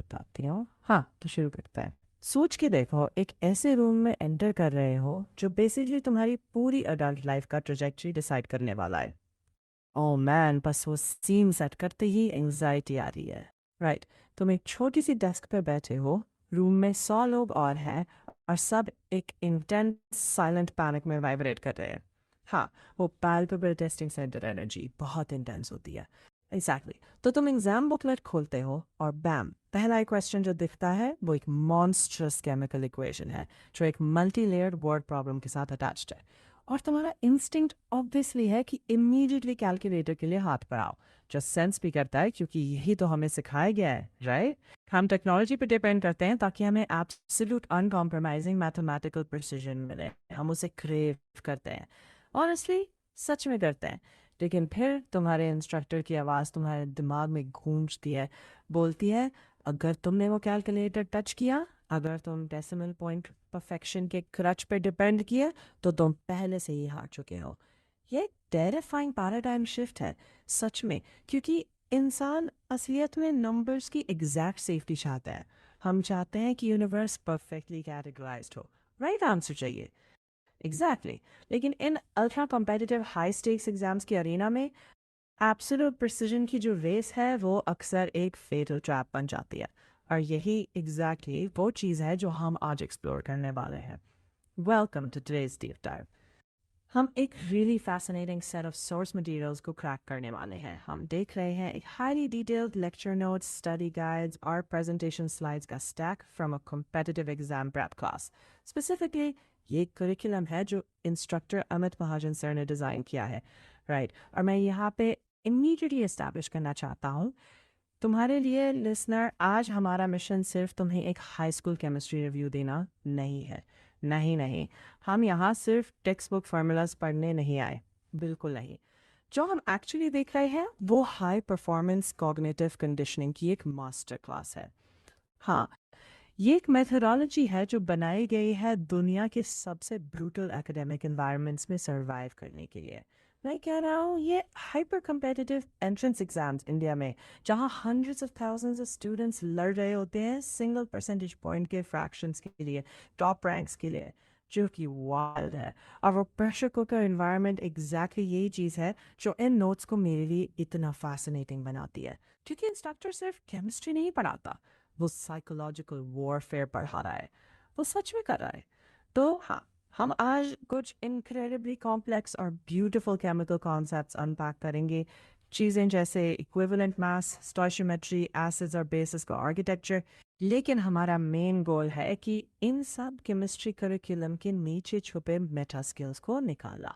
बताती हूँ। हाँ, तो शुरू करते हैं। सोच के देखो, एक ऐसे रूम में एंटर कर रहे हो जो बेसिकली तुम्हारी पूरी अडल्ट लाइफ का ट्रेजेक्टरी डिसाइड करने वाला है। ओह मैन, बस वो सीन सेट करते ही एंजाइटी आ रही है। राइट, तुम एक छोटी सी डेस्क पे बैठे हो, रूम में 100 लोग और हैं, और सब एक इंटेंस साइलेंट पैनिक में वाइब्रेट कर रहे हैं। हाँ, वो पैल्पेबल टेस्टिंग सेंटर एनर्जी बहुत इंटेंस होती है। एग्जैक्टली तो तुम एग्जाम बुकलेट खोलते हो और बैम, पहला क्वेश्चन जो दिखता है वो एक मॉन्स्ट्रस केमिकल इक्वेशन है जो एक मल्टी लेयर्ड वर्ड प्रॉब्लम के साथ अटैच्ड है। और तुम्हारा इंस्टिंक्ट ऑब्वियसली है कि इमीडिएटली कैलकुलेटर के लिए हाथ बढ़ाओ, जो सेंस भी करता है क्योंकि यही तो हमें सिखाया गया है, राइट? हम टेक्नोलॉजी पे डिपेंड करते हैं ताकि हमें एब्सोल्यूट अनकॉम्प्रोमाइजिंग मैथमेटिकल प्रिसीजन मिले। हम उसे क्रेव करते हैं, ऑनेस्टली सच में करते हैं। लेकिन फिर तुम्हारे इंस्ट्रक्टर की आवाज़ तुम्हारे दिमाग में गूंजती है, बोलती है अगर तुमने वो कैलकुलेटर टच किया, अगर तुम डेसिमल पॉइंट परफेक्शन के क्रच पे डिपेंड किए, तो तुम पहले से ही हार चुके हो। ये एक टेरिफाइंग पैराडाइम शिफ्ट है, सच में, क्योंकि इंसान असलियत में नंबर्स की एग्जैक्ट सेफ्टी चाहता है। हम चाहते हैं कि यूनिवर्स परफेक्टली कैटेगराइज्ड हो, राइट आंसर चाहिए। एग्जैक्टली लेकिन इन ultra competitive high stakes exams की अरीना में एब्सोल्यूट प्रिसीजन की जो रेस है वो अक्सर एक फेटल ट्रैप बन जाती है। और यही एग्जैक्टली वो चीज़ है जो हम आज एक्सप्लोर करने वाले हैं। Welcome to today's deep dive. हम एक really fascinating set of source materials को क्रैक करने वाले हैं। हम देख रहे हैं एक highly detailed lecture notes, study guides और प्रेजेंटेशन स्लाइड्स का stack from a competitive exam prep class. Specifically ये करिकुलम है जो इंस्ट्रक्टर अमित महाजन सर ने डिज़ाइन किया है, राइट? और मैं यहाँ पे इमीडिएटली इस्टेब्लिश करना चाहता हूँ तुम्हारे लिए लिसनर, आज हमारा मिशन सिर्फ तुम्हें एक हाई स्कूल केमिस्ट्री रिव्यू देना नहीं है। नहीं नहीं, हम यहाँ सिर्फ टेक्स्ट बुक फार्मूलाज पढ़ने नहीं आए, बिल्कुल नहीं। जो हम एक्चुअली देख रहे हैं वो हाई परफॉर्मेंस कॉग्निटिव कंडीशनिंग की एक मास्टर क्लास है। हाँ, ये एक मेथडोलॉजी है जो बनाई गई है दुनिया के सबसे ब्रूटल एकेडमिक एनवायरनमेंट्स में सरवाइव करने के लिए। मैं कह रहा हूँ ये hyper competitive entrance exams India में, जहाँ hundreds of thousands of students लड़ रहे होते हैं सिंगल परसेंटेज पॉइंट के फ्रैक्शंस के लिए, टॉप रैंक्स के लिए, जो कि वाइल्ड है। और वो प्रेशर कुकर एनवायरनमेंट एग्जैक्टली यही चीज़ है जो इन नोट्स को मेरे लिए इतना फैसिनेटिंग बनाती है, क्योंकि इंस्ट्रक्टर सिर्फ केमिस्ट्री नहीं पढ़ाता, वो साइकोलॉजिकल वॉरफेयर पढ़ा रहा है, वो सच में कर रहा है। तो हाँ, हम आज कुछ इनक्रेडिबली कॉम्प्लेक्स और ब्यूटीफुल केमिकल कॉन्सेप्ट्स अनपैक करेंगे। चीज़ें जैसे इक्विवेलेंट मास, स्टोइशियोमेट्री, एसिड्स और बेसिस का आर्किटेक्चर। लेकिन हमारा मेन गोल है कि इन सब केमिस्ट्री करिकुलम के नीचे छुपे मेटा स्किल्स को निकाला।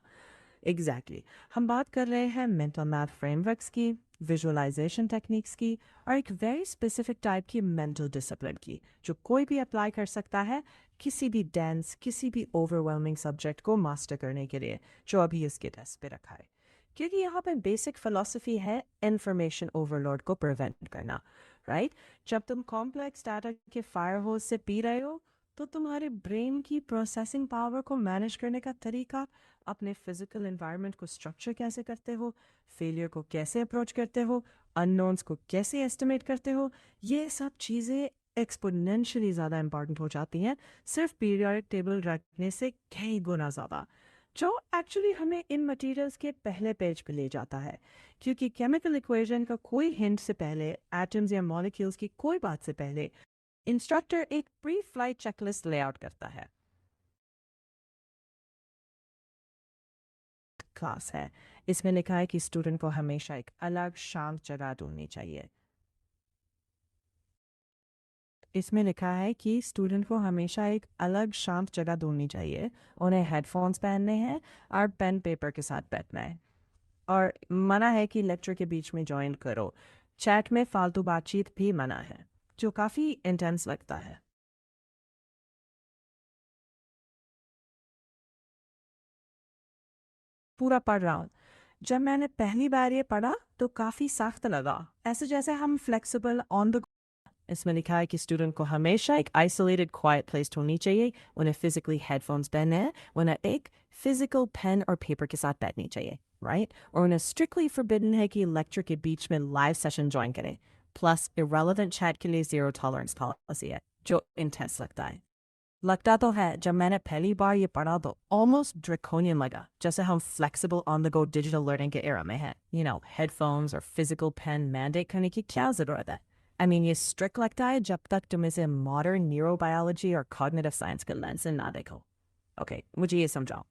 एग्जैक्टली हम बात कर रहे हैं मेंटल मैथ फ्रेमवर्क्स की, विजुअलाइजेशन टेक्निक्स की, और एक वेरी स्पेसिफिक टाइप की मेंटल डिसिप्लिन की जो कोई भी अप्लाई कर सकता है किसी भी डेंस, किसी भी ओवरवेलमिंग सब्जेक्ट को मास्टर करने के लिए, जो अभी इसके टेस्ट पे रखा है। क्योंकि यहाँ पे बेसिक फिलॉसफी है इंफॉर्मेशन ओवरलोड को प्रिवेंट करना, राइट? जब तुम कॉम्प्लेक्स डाटा के फायर होल से पी रहे हो, तो तुम्हारे ब्रेन की प्रोसेसिंग पावर को मैनेज करने का तरीका, अपने फिजिकल एनवायरनमेंट को स्ट्रक्चर कैसे करते हो, फेलियर को कैसे अप्रोच करते हो, अननोन्स को कैसे एस्टिमेट करते हो, ये सब चीज़ें एक्सपोनेंशियली ज़्यादा इंपॉर्टेंट हो जाती हैं सिर्फ पीरियोडिक टेबल रखने से कई गुना ज़्यादा, जो एक्चुअली हमें इन मटेरियल्स के पहले पेज पे ले जाता है। क्योंकि केमिकल इक्वेशन का कोई हिंट से पहले, एटम्स या मॉलिक्यूल्स की कोई बात से पहले, इंस्ट्रक्टर एक प्री फ्लाइट चेकलिस्ट लेआउट करता है। क्लास है, इसमें लिखा है कि स्टूडेंट को हमेशा एक अलग शांत जगह ढूंढनी चाहिए। इसमें लिखा है कि स्टूडेंट को हमेशा एक अलग शांत जगह ढूंढनी चाहिए, उन्हें हेडफोन्स पहनने हैं और पेन पेपर के साथ बैठना है। और मना है कि लेक्चर के बीच में ज्वाइन करो। चैट में फालतू बातचीत भी मना है, जो काफ़ी इंटेंस लगता है। पूरा पढ़ रहा हूँ। जब मैंने पहली बार ये पढ़ा तो काफ़ी सख्त लगा, ऐसे जैसे हम फ्लेक्सिबल ऑन द। इसमें लिखा है कि स्टूडेंट को हमेशा एक आइसोलेटेड क्वाइट प्लेस ढूंढनी चाहिए, उन्हें फिजिकली हेडफोन्स पहनने हैं, उन्हें एक फिजिकल पेन और पेपर के साथ बैठनी चाहिए, राइट? और उन्हें स्ट्रिक्टली फॉरबिडन है कि लेक्चर के बीच में लाइव सेशन ज्वाइन करें, प्लस irrelevant चैट के लिए जीरो टॉलरेंस पॉलिसी है जो इंटेंस लगता है। लगता तो है जब मैंने पहली बार ये पढ़ा तो ऑलमोस्ट ड्रैकोनियन लगा, जैसे हम flexible on the go digital learning के एरा में हैं। हेडफोन्स और फिजिकल पेन मैंडेट करने की क्या ज़रूरत है? ये स्ट्रिक्ट लगता है जब तक तुम इसे मॉडर्न न्यूरोबायोलॉजी और कॉग्निटिव साइंस के लेंस से ना देखो। ओके, मुझे ये समझाओ।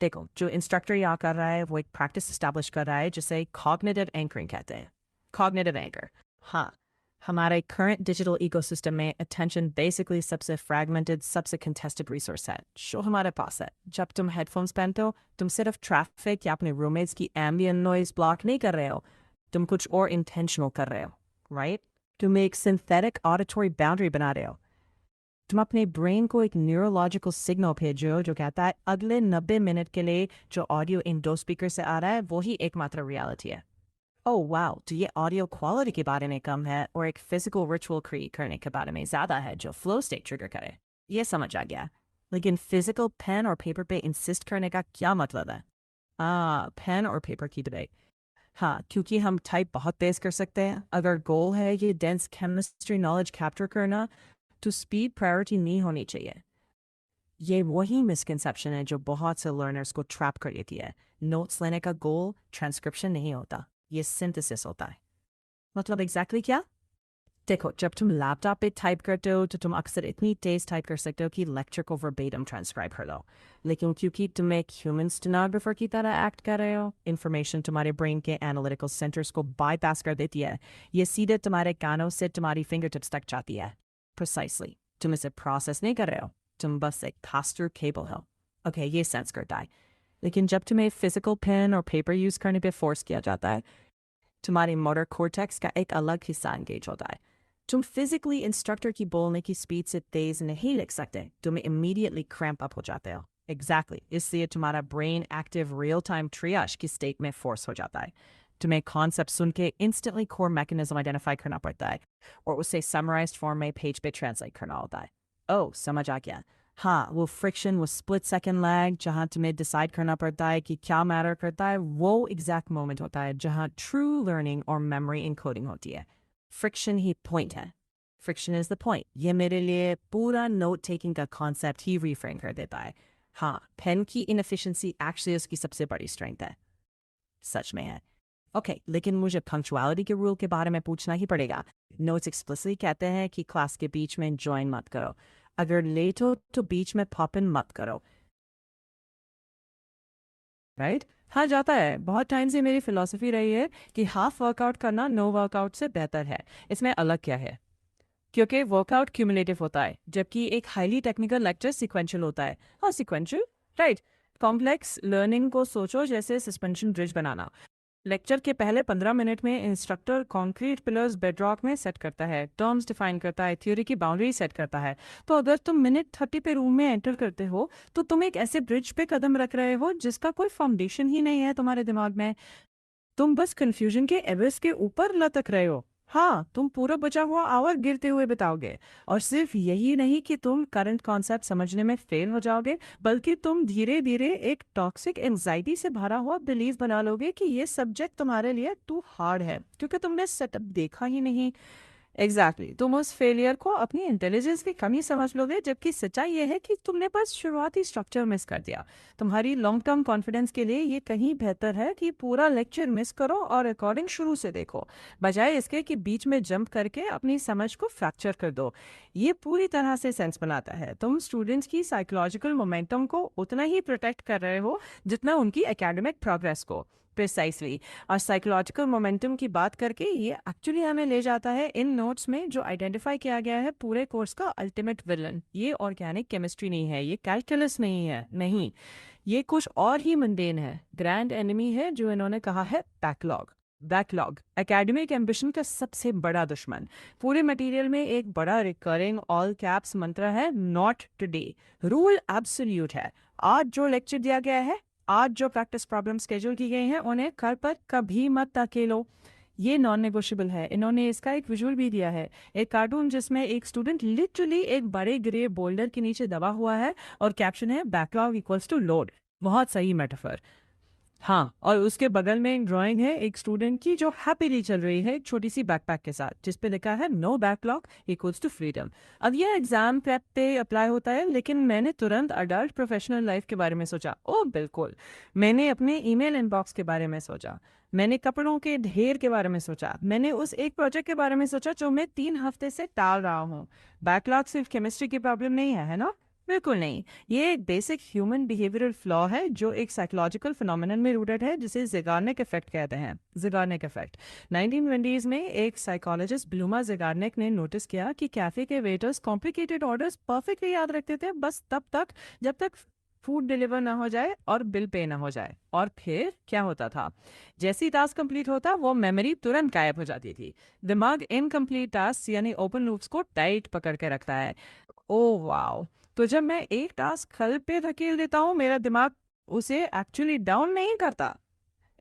देखो, जो इंस्ट्रक्टर यहाँ कर रहा है वो एक प्रैक्टिस एस्टैब्लिश कर रहा है जिसे कॉग्निटिव एंकरिंग कहते हैं। कॉग्निटिव एंकर, हाँ, हमारे करंट डिजिटल इकोसिस्टम में अटेंशन बेसिकली सबसे फ्रैगमेंटेड, सबसे कंटेस्टेड रिसोर्स है जो हमारे पास है। जब तुम हेडफोन्स पहनते हो, तुम सिर्फ ट्रैफिक या अपने रूममेट्स की एम्बियंट नॉइज ब्लॉक नहीं कर रहे हो, तुम कुछ और इंटेंशनल कर रहे हो, राइट? तुम एक सिंथेटिक ऑडिटरी बाउंड्री बना रहे हो। तुम अपने ब्रेन को एक न्यूरोलॉजिकल सिग्नल भेजो जो कहता है अगले 90 मिनट के लिए जो ऑडियो इन दो स्पीकर से आ रहा है वही एकमात्र रियलिटी है। ओह वाओ, तो ये ऑडियो क्वालिटी के बारे में कम है और एक फिजिकल रिचुअल क्रिएट करने के बारे में ज़्यादा है जो फ्लो स्टेट ट्रिगर करे। ये समझ आ गया। लेकिन फिजिकल पेन और पेपर पे इंसिस्ट करने का क्या मतलब है? पेन और पेपर की डिबेट। हाँ, क्योंकि हम टाइप बहुत तेज कर सकते हैं। अगर गोल है ये डेंस केमिस्ट्री नॉलेज कैप्चर करना, तो स्पीड प्रायोरिटी नहीं होनी चाहिए। ये वही मिसकंसेप्शन है जो बहुत से लर्नर्स को ट्रैप कर देती है। नोट्स लेने का गोल ट्रांसक्रिप्शन नहीं होता, ये सिंथेसिस होता है। मतलब एग्जैक्टली क्या? देखो, जब तुम लैपटॉप पे टाइप करते हो तो तुम अक्सर इतनी तेज टाइप कर सकते हो कि लेक्चर को वर्बेटम ट्रांसक्राइब कर लो। लेकिन क्योंकि तुम एक ह्यूमन स्टेनोग्राफर की तरह एक्ट कर रहे हो, इंफॉर्मेशन तुम्हारे ब्रेन के एनालिटिकल सेंटर्स को बाईपास कर देती है। ये सीधे तुम्हारे कानों से तुम्हारी फिंगर टिप्स तक जाती है। प्रिसाइसली, तुम इसे प्रोसेस नहीं कर रहे हो, तुम बस एक फास्टर केबल हो। ओके, ये सेंस करता है। लेकिन जब तुम्हें फिजिकल पेन और पेपर यूज करने पे फोर्स किया जाता है, तुम्हारे मोटर कॉर्टेक्स का एक अलग हिस्सा एंगेज होता है। तुम फिजिकली इंस्ट्रक्टर की बोलने की स्पीड से तेज नहीं लिख सकते, तुम इमीडिएटली क्रैम्प अप हो जाते हो। एग्जैक्टली, इसलिए तुम्हारा ब्रेन एक्टिव रियल टाइम ट्रियाज की स्टेट में फोर्स हो जाता है। तुम्हें कॉन्सेप्ट सुन के इंस्टेंटली कोर मैकेनिज्म आइडेंटिफाई करना पड़ता है और उसे समराइज्ड फॉर्म में पेज पे ट्रांसलेट करना होता है। ओह, समझ आ गया। हाँ, वो फ्रिक्शन, वो स्प्लिट सेकंड लैग जहाँ तुम्हें डिसाइड करना पड़ता है कि क्या मैटर करता है, वो एग्जैक्ट मोमेंट होता है जहाँ ट्रू लर्निंग और मेमोरी इनकोडिंग होती है। फ्रिक्शन ही पॉइंट है। Friction is the point. ये मेरे लिए पूरा नोट टेकिंग का कॉन्सेप्ट ही रिफ्रेम कर देता है। हाँ, पेन की इनएफिशिएंसी एक्चुअली उसकी सबसे बड़ी स्ट्रेंथ है। सच में है। ओके, लेकिन मुझे पंक्चुअलिटी के रूल के बारे में पूछना ही पड़ेगा। नोट्स एक्सप्लिसिटली कहते हैं कि क्लास के बीच में ज्वाइन मत करो। अगर लेट हो तो बीच में पॉप इन मत करो, राइट? हाँ, जाता है। बहुत टाइम से मेरी फिलॉसफी रही है कि हाफ वर्कआउट करना नो वर्कआउट से बेहतर है। इसमें अलग क्या है? क्योंकि वर्कआउट क्यूमुलेटिव होता है जबकि एक हाईली टेक्निकल लेक्चर सिक्वेंशियल होता है। हाँ, सिक्वेंशियल, राइट। कॉम्प्लेक्स लर्निंग को सोचो जैसे सस्पेंशन ब्रिज बनाना। लेक्चर के पहले 15 मिनट में इंस्ट्रक्टर कॉन्क्रीट पिलर्स बेडरॉक में सेट करता है, टर्म्स डिफाइन करता है, थ्योरी की बाउंड्री सेट करता है। तो अगर तुम मिनट 30 पे रूम में एंटर करते हो तो तुम एक ऐसे ब्रिज पे कदम रख रहे हो जिसका कोई फाउंडेशन ही नहीं है तुम्हारे दिमाग में। तुम बस कंफ्यूजन के एबस के ऊपर लटक रहे हो। हाँ, तुम पूरा बचा हुआ आवर गिरते हुए बिताओगे। और सिर्फ यही नहीं कि तुम करंट कॉन्सेप्ट समझने में फेल हो जाओगे, बल्कि तुम धीरे धीरे एक टॉक्सिक एंजाइटी से भरा हुआ बिलीव बना लोगे कि ये सब्जेक्ट तुम्हारे लिए टू हार्ड है क्योंकि तुमने सेटअप देखा ही नहीं। एग्जैक्टली, तुम उस फेलियर को अपनी इंटेलिजेंस की कमी समझ लोगे, जबकि सच्चाई ये है कि तुमने बस शुरुआती स्ट्रक्चर मिस कर दिया। तुम्हारी लॉन्ग टर्म कॉन्फिडेंस के लिए ये कहीं बेहतर है कि पूरा लेक्चर मिस करो और रिकॉर्डिंग शुरू से देखो, बजाय इसके कि बीच में जंप करके अपनी समझ को फ्रैक्चर कर दो। ये पूरी तरह से सेंस बनाता है। तुम स्टूडेंट्स की साइकोलॉजिकल मोमेंटम को उतना ही प्रोटेक्ट कर रहे हो जितना उनकी एकेडमिक प्रोग्रेस को। प्रिसाइसली। और साइकोलॉजिकल मोमेंटम की बात करके ये एक्चुअली हमें ले जाता है इन नोट्स में जो आइडेंटिफाई किया गया है पूरे कोर्स का अल्टीमेट विलन। ये ऑर्गेनिक केमिस्ट्री नहीं है, ये कैलकुलस नहीं है, नहीं, ये कुछ और ही मंडेन है। ग्रैंड एनिमी है जो इन्होंने कहा है बैकलॉग। बैकलॉग एकेडमिक एम्बिशन का सबसे बड़ा दुश्मन। पूरे मटेरियल में एक बड़ा रिकरिंग ऑल कैप्स मंत्र है, नॉट टुडे। रूल एब्सोल्यूट है। आज जो लेक्चर दिया गया है, आज जो प्रैक्टिस प्रॉब्लम स्केड्यूल की गई हैं, उन्हें घर पर कभी मत अकेलो। ये नॉन नेगोशिएबल है। इन्होंने इसका एक विजुअल भी दिया है, एक कार्टून जिसमें एक स्टूडेंट लिटरली एक बड़े ग्रे बोल्डर के नीचे दबा हुआ है और कैप्शन है बैकलॉग इक्वल्स टू लोड। बहुत सही मेटाफर। हाँ, और उसके बगल में एक ड्राइंग है एक स्टूडेंट की जो हैप्पीली चल रही है एक छोटी सी बैकपैक के साथ जिस पे लिखा है no backlog equals to freedom. अब ये एग्जाम प्रेप पे अप्लाई होता है, लेकिन मैंने तुरंत अडल्ट प्रोफेशनल लाइफ के बारे में सोचा। ओ बिल्कुल, मैंने अपने ईमेल इनबॉक्स के बारे में सोचा, मैंने कपड़ों के ढेर के बारे में सोचा, मैंने उस एक प्रोजेक्ट के बारे में सोचा जो मैं 3 हफ्ते से टाल रहा हूँ। बैकलॉग सिर्फ केमिस्ट्री की प्रॉब्लम नहीं है ना? बिल्कुल नहीं। ये एक बेसिक ह्यूमन बिहेवियरल फ्लॉ है जो एक साइकोलॉजिकल फिनोमिनन में रूटेड है जिसे ज़िगार्निक इफेक्ट कहते हैं। ज़िगार्निक इफेक्ट 1920s में एक साइकोलॉजिस्ट ब्लूमा ज़िगार्निक ने नोटिस किया कि कैफ़े के वेटर्स कॉम्प्लिकेटेड ऑर्डर्स परफेक्टली याद रखते थे, बस तब तक जब तक फूड डिलीवर ना हो जाए और बिल पे ना हो जाए। और फिर क्या होता था, जैसी टास्क कंप्लीट होता वो मेमोरी तुरंत गायब हो जाती थी। दिमाग इनकम्प्लीट टास्क यानी ओपन लूप्स को टाइट पकड़ के रखता है। Oh wow! तो जब मैं एक टास्क कल पे धकेल देता हूँ, मेरा दिमाग उसे एक्चुअली डाउन नहीं करता।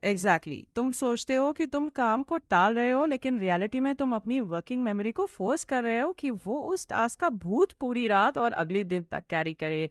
एग्जैक्टली तुम सोचते हो कि तुम काम को टाल रहे हो, लेकिन रियलिटी में तुम अपनी वर्किंग मेमोरी को फोर्स कर रहे हो कि वो उस टास्क का भूत पूरी रात और अगले दिन तक कैरी करे,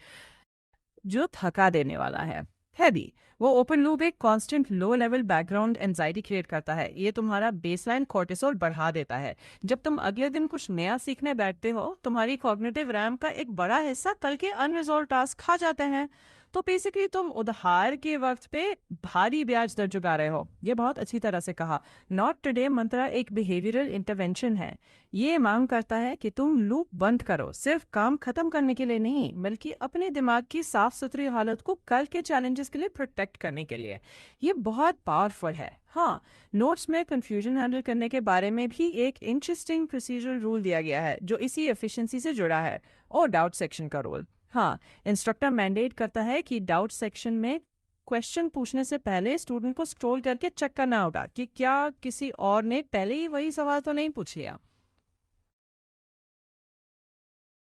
जो थका देने वाला है भी। वो ओपन लूप एक constant low level background anxiety create करता है। ये तुम्हारा बेसलाइन कोर्टिसोल बढ़ा देता है। जब तुम अगले दिन कुछ नया सीखने बैठते हो, तुम्हारी कॉग्निटिव रैम का एक बड़ा हिस्सा कल के अनरिजॉल्व टास्क खा जाते हैं। तो बेसिकली तुम उधार के वक्त पे भारी ब्याज दर चुका रहे हो। ये बहुत अच्छी तरह से कहा। नॉट टुडे मंत्रा एक बिहेवियरल इंटरवेंशन है। ये मांग करता है कि तुम लूप बंद करो, सिर्फ काम खत्म करने के लिए नहीं, बल्कि अपने दिमाग की साफ सुथरी हालत को कल के चैलेंजेस के लिए प्रोटेक्ट करने के लिए। ये बहुत पावरफुल है। हाँ, नोट्स में कंफ्यूजन हैंडल करने के बारे में भी एक इंटरेस्टिंग प्रोसीजरल रूल दिया गया है जो इसी एफिशिएंसी से जुड़ा है। और डाउट सेक्शन का रोल, हाँ, इंस्ट्रक्टर मैंडेट करता है कि डाउट सेक्शन में क्वेश्चन पूछने से पहले स्टूडेंट को स्क्रॉल करके चेक करना होगा कि क्या किसी और ने पहले ही वही सवाल तो नहीं पूछ लिया।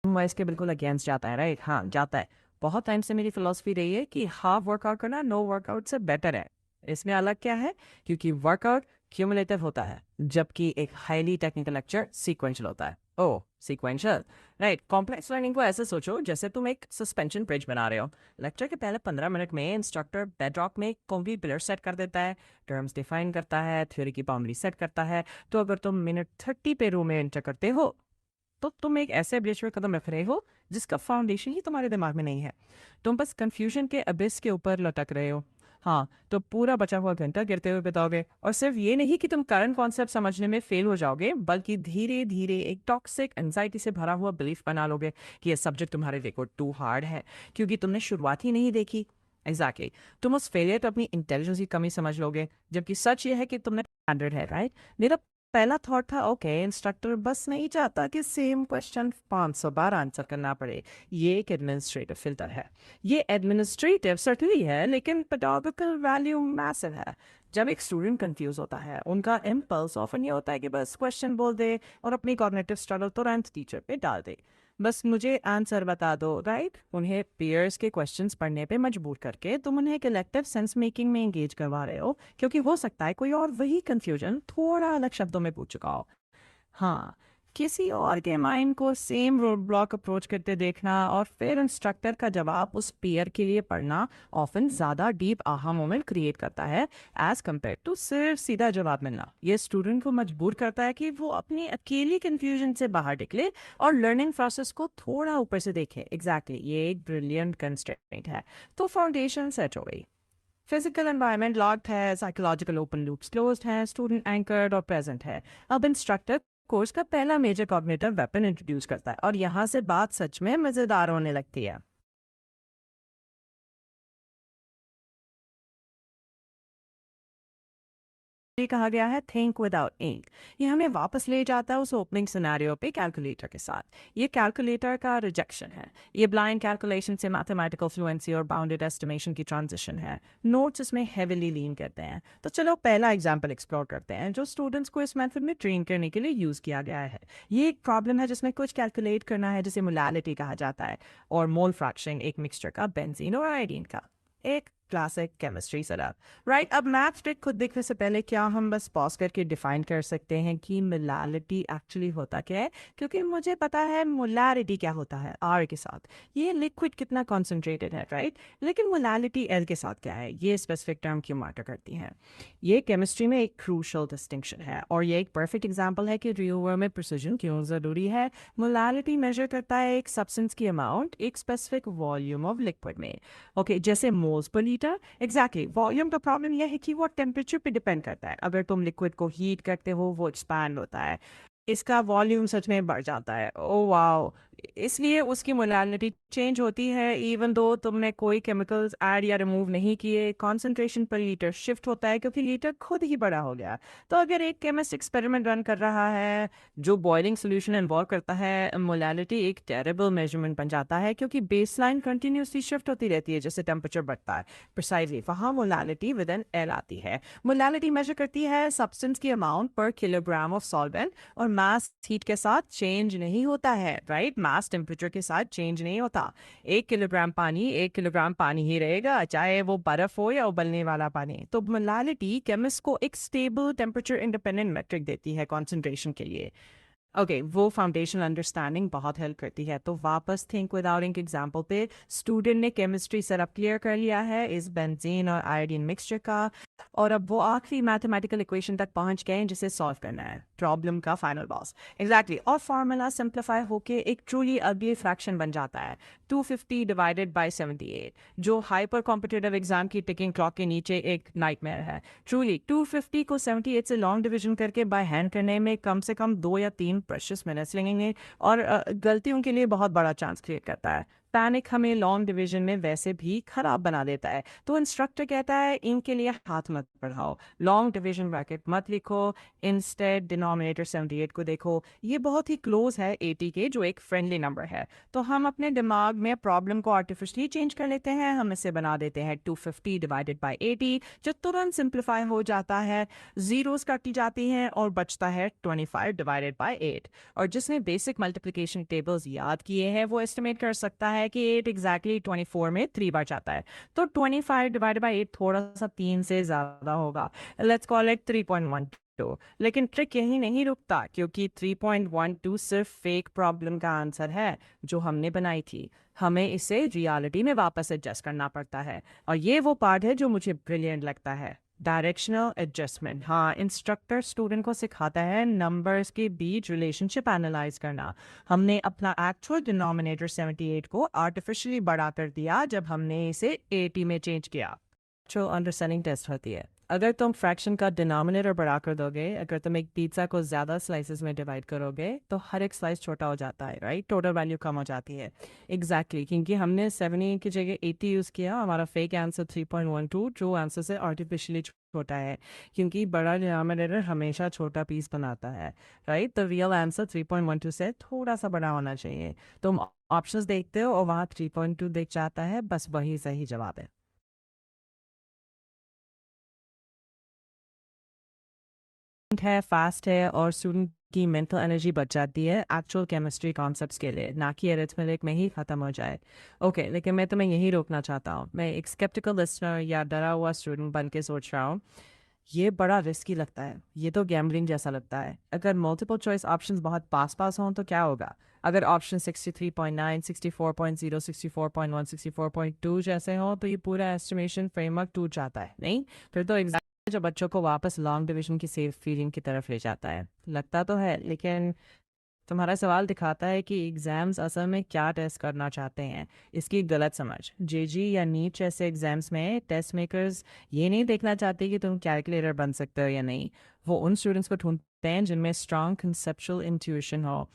वॉइस के बिल्कुल अगेंस्ट जाता है, राइट? हाँ, जाता है। बहुत टाइम से मेरी फिलॉसफी रही है कि हाफ वर्कआउट करना नो वर्कआउट से बेटर है। इसमें अलग क्या है? क्योंकि वर्कआउट क्यूमुलेटिव होता है, जबकि एक हाईली टेक्निकल लेक्चर सीक्वेंशियल होता है। ओह, सीक्वेंशियल, राइट। कॉम्प्लेक्स लर्निंग को ऐसे सोचो जैसे तुम एक सस्पेंशन ब्रिज बना रहे हो। लेक्चर के पहले 15 मिनट में इंस्ट्रक्टर बेडरॉक में कंक्रीट पिलर सेट कर देता है, टर्म्स डिफाइन करता है, थ्योरी की बाउंड्री सेट करता है। तो अगर तुम मिनट 30 पे रूम में एंटर करते हो, तो तुम एक ऐसे ब्रिज पर कदम रख रहे हो जिसका फाउंडेशन ही तुम्हारे दिमाग में नहीं है। तुम बस कंफ्यूजन के अबिस के ऊपर लटक रहे हो। हाँ, तो पूरा बचा हुआ घंटा गिरते हुए बिताओगे, और सिर्फ ये नहीं कि तुम करंट कॉन्सेप्ट समझने में फेल हो जाओगे, बल्कि धीरे धीरे एक टॉक्सिक एंजाइटी से भरा हुआ बिलीफ बना लोगे कि ये सब्जेक्ट तुम्हारे लिए टू हार्ड है, क्योंकि तुमने शुरुआत ही नहीं देखी। एग्जैक्टली तुम उस फेलियर को अपनी इंटेलिजेंस की कमी समझ लोगे, जबकि सच ये है कि तुमने स्टैंडर्ड है, राइट? मेरा पहला थॉट था ओके, इंस्ट्रक्टर बस नहीं चाहता कि सेम क्वेश्चन 500 बार आंसर करना पड़े। ये एक एडमिनिस्ट्रेटिव फिल्टर है। ये एडमिनिस्ट्रेटिव सर्टनली है, लेकिन पेडागोजिकल वैल्यू मैसिव है। जब एक स्टूडेंट कंफ्यूज होता है, उनका इम्पल्स ऑफन ये होता है कि बस क्वेश्चन बोल दे और अपनी कॉग्निटिव स्ट्रगल तुरंत टीचर पे डाल दे। बस मुझे आंसर बता दो, राइट? उन्हें पीयर्स के क्वेश्चंस पढ़ने पे मजबूर करके तुम उन्हें कलेक्टिव सेंस मेकिंग में एंगेज करवा रहे हो, क्योंकि हो सकता है कोई और वही कंफ्यूजन थोड़ा अलग शब्दों में पूछ चुका हो। हाँ, किसी और के माइंड को सेम रोड ब्लॉक अप्रोच करते देखना और फिर इंस्ट्रक्टर का जवाब उस पेयर के लिए पढ़ना ऑफन ज़्यादा डीप आहा मोमेंट क्रिएट करता है एज कम्पेयर टू सिर्फ सीधा जवाब मिलना। ये स्टूडेंट को मजबूर करता है कि वो अपनी अकेली कन्फ्यूजन से बाहर निकले और लर्निंग प्रोसेस को थोड़ा ऊपर से देखे। एग्जैक्टली ये एक ब्रिलियंट कंस्ट्रेंट है। तो फाउंडेशन सेट हो गई, फिजिकल एनवायरनमेंट लॉक्ड है, साइकोलॉजिकल ओपन लूप्स क्लोज्ड है, स्टूडेंट एंकर्ड और प्रेजेंट है। अब इंस्ट्रक्टर कोर्स का पहला मेजर कॉग्निटिव वेपन इंट्रोड्यूस करता है, और यहाँ से बात सच में मजेदार होने लगती है। ये कहा गया है थिंक विदाउट इंक। ये हमें वापस ले जाता है उस ओपनिंग सिनेरियो पे कैलकुलेटर के साथ। ये कैलकुलेटर का रिजेक्शन है। ये ब्लाइंड कैलकुलेशन से मैथमेटिकल फ्लुएंसी और बाउंडेड एस्टिमेशन की ट्रांजिशन है। नोट्स इसमें हेविली लीन करते हैं। तो चलो पहला एग्जाम्पल एक्सप्लोर करते हैं जो स्टूडेंट्स को इस मेथड में ट्रेन करने के लिए यूज़ किया गया है। ये एक प्रॉब्लम है जिसमें कुछ कैलकुलेट करना है जिसे मोलैलिटी कहा जाता है, और मोल फ्रैक्शन एक मिक्सचर का बेंजीन और आयोडीन का। एक क्लासिक केमिस्ट्री सेटअप राइट। अब मैथ ट्रिक खुद देखने से पहले क्या हम बस पॉज करके डिफाइन कर सकते हैं कि मोलारिटी एक्चुअली होता क्या है, क्योंकि मुझे पता है मोलारिटी क्या होता है आर के साथ, ये लिक्विड कितना कॉन्सेंट्रेटेड है राइट। लेकिन मोलारिटी एल के साथ क्या है, ये स्पेसिफिक टर्म क्यों मैटर करती है। ये केमिस्ट्री में एक क्रूशल डिस्टिंक्शन है और ये एक परफेक्ट एग्जांपल है कि रियल वर्ल्ड में प्रिसिजन क्यों ज़रूरी है। मोलारिटी मेजर करता है एक सब्सटेंस की अमाउंट एक स्पेसिफिक वॉल्यूम ऑफ लिक्विड में। ओके जैसे moles per litre. Exactly volume का प्रॉब्लम यह है कि वो टेम्परेचर पे डिपेंड करता है। अगर तुम लिक्विड को हीट करते हो वो एक्सपैंड होता है, इसका वॉल्यूम सच में बढ़ जाता है। ओ वाओ, इसलिए उसकी मोलारिटी चेंज होती है इवन दो तुमने कोई केमिकल्स ऐड या रिमूव नहीं किए। कॉन्सेंट्रेशन पर लीटर शिफ्ट होता है क्योंकि लीटर खुद ही बड़ा हो गया। तो अगर एक केमिस्ट एक्सपेरिमेंट रन कर रहा है जो बॉइलिंग सोल्यूशन इन्वॉल्व करता है, मोलारिटी एक टेरेबल मेजरमेंट बन जाता है क्योंकि बेसलाइन कंटिन्यूसली शिफ्ट होती रहती है जैसे टेम्परेचर बढ़ता है। प्रिसाइजली वहाँ मोलारिटी विद एन एल आती है। मोलारिटी मेजर करती है सब्सटेंस की अमाउंट पर किलोग्राम ऑफ सॉल्वेंट और मास हीट के साथ चेंज नहीं होता है राइट। मास टेम्परेचर के साथ चेंज नहीं होता। 1 किलोग्राम पानी 1 किलोग्राम पानी ही रहेगा चाहे वो बर्फ हो या उबलने वाला पानी। तो मोलारिटी केमिस्ट को एक स्टेबल टेम्परेचर इंडिपेंडेंट मेट्रिक देती है कॉन्सेंट्रेशन के लिए। ओके वो फाउंडेशनल अंडरस्टैंडिंग बहुत हेल्प करती है। तो वापस थिंक विदाउट इंक एग्जाम्पल पे, स्टूडेंट ने केमिस्ट्री सेटअप क्लियर कर लिया है इस बेंजीन और आयोडीन मिक्सचर का, और अब वो आखिरी मैथमेटिकल इक्वेशन तक पहुंच गए हैं जिसे सॉल्व करना है, प्रॉब्लम का फाइनल बॉस। एग्जैक्टली और फार्मूला सिंप्लीफाई होके एक ट्रूली अगली फ्रैक्शन बन जाता है 250 डिवाइडेड बाय 78, जो हाइपर कॉम्पिटिटिव एग्जाम की टिकिंग क्लॉक के नीचे एक नाइटमेयर है। ट्रूली 250 को 78 से लॉन्ग डिवीजन करके बाय हैंड करने में कम से कम 2 या 3 प्रेशियस मिनट्स लगेंगे और गलतियों के लिए बहुत बड़ा चांस क्रिएट करता है। पैनिक हमें लॉन्ग डिवीजन में वैसे भी खराब बना देता है। तो इंस्ट्रक्टर कहता है इनके लिए हाथ मत बढ़ाओ, लॉन्ग डिवीजन ब्रैकेट मत लिखो, इंस्टेड डिनोमिनेटर 78 को देखो, ये बहुत ही क्लोज है 80 के जो एक फ्रेंडली नंबर है। तो हम अपने दिमाग में प्रॉब्लम को आर्टिफिशियली चेंज कर लेते हैं, हम इसे बना देते हैं 250 डिवाइडेड बाई 80, जो तुरंत सिंप्लीफाई हो जाता है, जीरोस काटी जाती हैं और बचता है 25 डिवाइडेड बाई 8। और जिसने बेसिक मल्टीप्लिकेशन टेबल्स याद किए हैं वो एस्टिमेट कर सकता है कि 8 एग्जैक्टली 24 में 3 बार जाता है। तो 25 डिवाइडेड बाई 8 थोड़ा सा 3 से ज़्यादा होगा, लेट्स कॉल इट 3.12। लेकिन ट्रिक यही नहीं रुकता क्योंकि 3.12 सिर्फ फेक प्रॉब्लम का आंसर है जो हमने बनाई थी। हमें इसे रियलिटी में वापस एडजस्ट करना पड़ता है और ये वो पार्ट है जो मुझे ब्रिलियंट लगता है, डायरेक्शनल एडजस्टमेंट। हाँ, इंस्ट्रक्टर स्टूडेंट को सिखाता है नंबर्स के बीच रिलेशनशिप एनालाइज करना। हमने अपना एक्चुअल डिनोमिनेटर 78 को आर्टिफिशियली बढ़ा कर दिया जब हमने इसे 80 में चेंज किया। जो अंडरस्टैंडिंग टेस्ट होती है, अगर तुम फ्रैक्शन का डिनोमिनेटर बढ़ा कर दोगे, अगर तुम एक पिज्ज़ा को ज़्यादा स्लाइसेस में डिवाइड करोगे तो हर एक स्लाइस छोटा हो जाता है राइट, टोटल वैल्यू कम हो जाती है। एग्जैक्टली क्योंकि हमने 70 की जगह 80 यूज़ किया, हमारा फेक आंसर 3.12 ट्रू आंसर से आर्टिफिशियली छोटा है क्योंकि बड़ा डिनोमिनेटर हमेशा छोटा पीस बनाता है राइट। तो रियल आंसर 3.12 से थोड़ा सा बड़ा होना चाहिए। तुम ऑप्शंस देखते हो और वहाँ 3.2 दिख जाता है, बस वही सही जवाब है। है फास्ट है और स्टूडेंट की मेंटल एनर्जी बच जाती है एक्चुअल केमिस्ट्री कॉन्सेप्ट्स के लिए, ना कि अरिथमेटिक में ही ख़त्म हो जाए। ओके लेकिन मैं तुम्हें यही रोकना चाहता हूँ, मैं एक स्केप्टिकल लिसनर या डरा हुआ स्टूडेंट बन के सोच रहा हूँ, ये बड़ा रिस्की लगता है, ये तो गैम्बलिंग जैसा लगता है। अगर मल्टीपल चॉइस ऑप्शंस बहुत पास पास हों तो क्या होगा? अगर ऑप्शन 63.9 64.0 64.1 64.2 जैसे हों तो ये पूरा एस्टिमेशन फ्रेमवर्क टूट जाता है नहीं? फिर तो एग्जाम जो बच्चों को वापस लॉन्ग डिवीजन की सेफ फीलिंग की तरफ ले जाता है। लगता तो है, लेकिन तुम्हारा सवाल दिखाता है कि एग्जाम्स असल में क्या टेस्ट करना चाहते हैं, इसकी गलत समझ। जेजी या नीट जैसे एग्जाम्स में टेस्ट मेकर्स ये नहीं देखना चाहते कि तुम कैलकुलेटर बन सकते हो या नहीं, वो उन स्टूडेंट्स को ढूंढते हैं जिनमें स्ट्रॉन्ग कंसेप्चुअल इंट्यूशन हो।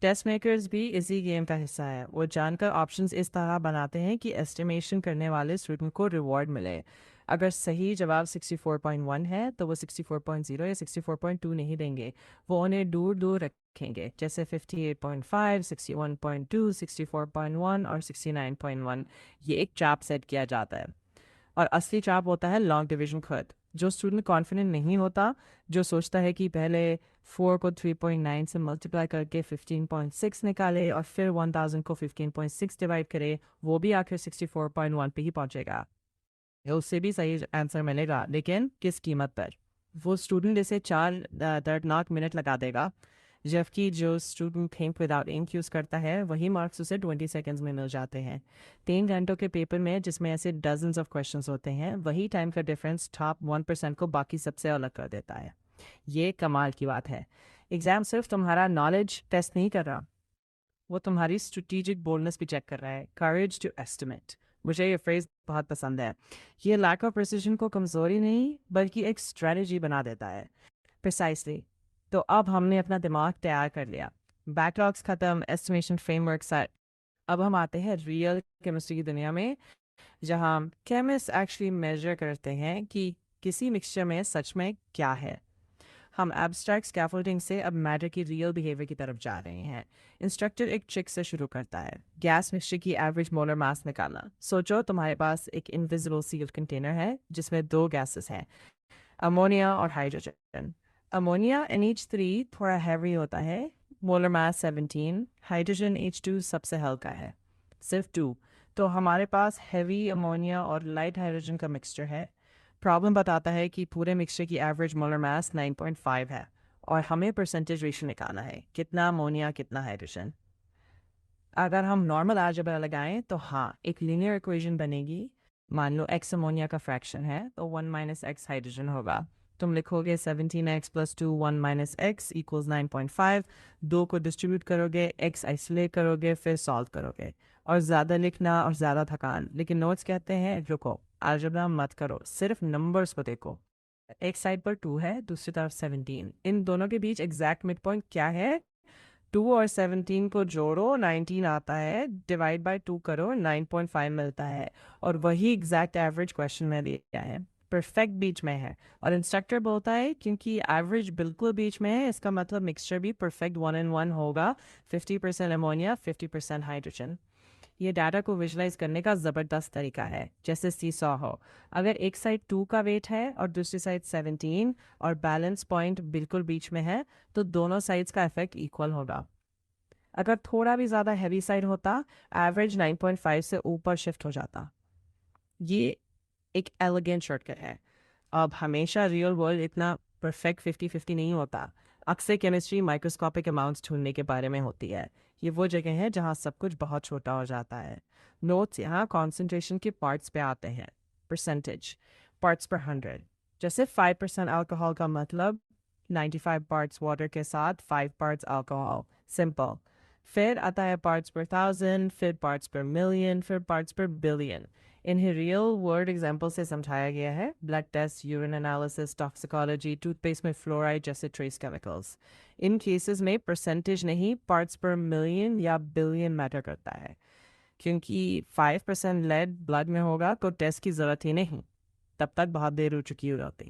टेस्ट मेकर्स भी इसी गेम का हिस्सा है, वो जानकर ऑप्शंस इस तरह बनाते हैं कि एस्टिमेशन करने वाले स्टूडेंट को रिवॉर्ड मिले। अगर सही जवाब 64.1 है तो वो 64.0 या 64.2 नहीं देंगे, वो उन्हें दूर दूर रखेंगे, जैसे 58.5 61.2 64.1 और 69.1। ये एक चाप सेट किया जाता है और असली चाप होता है लॉन्ग डिवीजन खुद। जो स्टूडेंट कॉन्फिडेंट नहीं होता, जो सोचता है कि पहले 4 को 3.9 से मल्टीप्लाई करके 15.6 निकाले और फिर 1000 को 15.6 डिवाइड करे, वो भी आखिर 64.1 पे ही पहुंचेगा। उससे भी सही आंसर मिलेगा, लेकिन किस कीमत पर? वो स्टूडेंट इसे 4 दर्दनाक मिनट लगा देगा, जबकि जो student think without ink use करता है वही मार्क्स उसे 20 सेकेंड्स में मिल जाते हैं। 3 घंटों के पेपर में जिसमें ऐसे डजन्स ऑफ क्वेश्चंस होते हैं, वही टाइम का डिफरेंस टॉप 1% को बाकी सबसे अलग कर देता है। ये कमाल की बात है। एग्ज़ाम सिर्फ तुम्हारा नॉलेज टेस्ट नहीं कर रहा, वो तुम्हारी स्ट्रेटेजिक बोल्डनेस भी चेक कर रहा है। करेज टू एस्टिमेट, मुझे ये फ्रेज बहुत पसंद है। ये लैक ऑफ प्रिसिजन को कमज़ोरी नहीं बल्कि एक स्ट्रेटजी बना देता है। प्रिसाइसली। तो अब हमने अपना दिमाग तैयार कर लिया, बैकलॉग्स खत्म, एस्टिमेशन फ्रेमवर्क सेट। अब हम आते हैं रियल केमिस्ट्री की दुनिया में, जहाँ केमिस्ट एक्चुअली मेजर करते हैं कि किसी मिक्सचर में सच में क्या है। हम एब्स्ट्रैक्ट स्कैफोल्डिंग से अब मैटर की रियल बिहेवियर की तरफ जा रहे हैं। इंस्ट्रक्टर एक ट्रिक से शुरू करता है, गैस मिक्सचर की एवरेज मोलर मास निकालना। सोचो तुम्हारे पास एक इनविजिबल सील्ड कंटेनर है जिसमें दो गैसेस हैं, अमोनिया और हाइड्रोजन। अमोनिया NH3 थोड़ा हैवी होता है, मोलर मास 17। हाइड्रोजन H2 सबसे हल्का है, सिर्फ 2। तो हमारे पास हैवी अमोनिया और लाइट हाइड्रोजन का मिक्सचर है। प्रॉब्लम बताता है कि पूरे मिक्सचर की एवरेज मोलर मास 9.5 है, और हमें परसेंटेज रेशियो निकालना है, कितना अमोनिया कितना हाइड्रोजन। अगर हम नॉर्मल अलजेब्रा लगाएं तो हाँ, एक लीनियर इक्वेशन बनेगी। मान लो x अमोनिया का फ्रैक्शन है तो 1 माइनस एक्स हाइड्रोजन होगा। तुम लिखोगे 17x+2 1 माइनस एक्स इक्वल्स 9.5। दो को डिस्ट्रीब्यूट करोगे, x आइसोलेट करोगे, फिर सॉल्व करोगे। और ज़्यादा लिखना और ज़्यादा थकान, लेकिन नोट्स कहते हैं रुको, अलजेब्रा मत करो, सिर्फ नंबर्स को देखो। एक साइड पर 2 है, दूसरी तरफ 17। इन दोनों के बीच एग्जैक्ट मिड पॉइंट क्या है? 2 और 17 को जोड़ो, 19 आता है, डिवाइड बाय 2 करो, 9.5 मिलता है। और वही एग्जैक्ट एवरेज क्वेश्चन में दिया है, परफेक्ट बीच में है। और इंस्ट्रक्टर बोलता है क्योंकि एवरेज बिल्कुल बीच में है, इसका मतलब मिक्सचर भी परफेक्ट 1 in 1 होगा, 50% अमोनिया 50% हाइड्रोजन। ये डाटा को विजुलाइज करने का ज़बरदस्त तरीका है, जैसे सीसॉ हो। अगर एक साइड 2 का वेट है और दूसरी साइड 17 और बैलेंस पॉइंट बिल्कुल बीच में है, तो दोनों साइड्स का इफेक्ट इक्वल होगा। अगर थोड़ा भी ज़्यादा हैवी साइड होता, एवरेज 9.5 से ऊपर शिफ्ट हो जाता। ये एक एलिगेंट शॉर्टकट है। अब हमेशा रियल वर्ल्ड इतना परफेक्ट 50-50 नहीं होता। अक्सर केमिस्ट्री माइक्रोस्कोपिक अमाउंट्स ढूंढने के बारे में होती है। ये वो जगह है जहाँ सब कुछ बहुत छोटा हो जाता है। नोट्स यहाँ कॉन्सेंट्रेशन के पार्ट्स पे आते हैं, परसेंटेज, पार्ट्स पर 100। जैसे 5% अल्कोहल का मतलब 95 पार्ट्स वाटर के साथ 5 पार्ट्स अल्कोहल, सिंपल। फिर आता है पार्ट्स पर 1000, फिर पार्ट्स पर मिलियन, फिर पार्ट्स पर बिलियन। इन्हें रियल वर्ल्ड एग्जाम्पल से समझाया गया है, blood test, urine analysis, toxicology, toothpaste में फ्लोराइड जैसे ट्रेस केमिकल्स। इन केसेस में परसेंटेज नहीं, पार्ट्स पर मिलियन या बिलियन मैटर करता है। क्योंकि 5% लेड ब्लड में होगा तो टेस्ट की ज़रूरत ही नहीं, तब तक बहुत देर हो चुकी होती।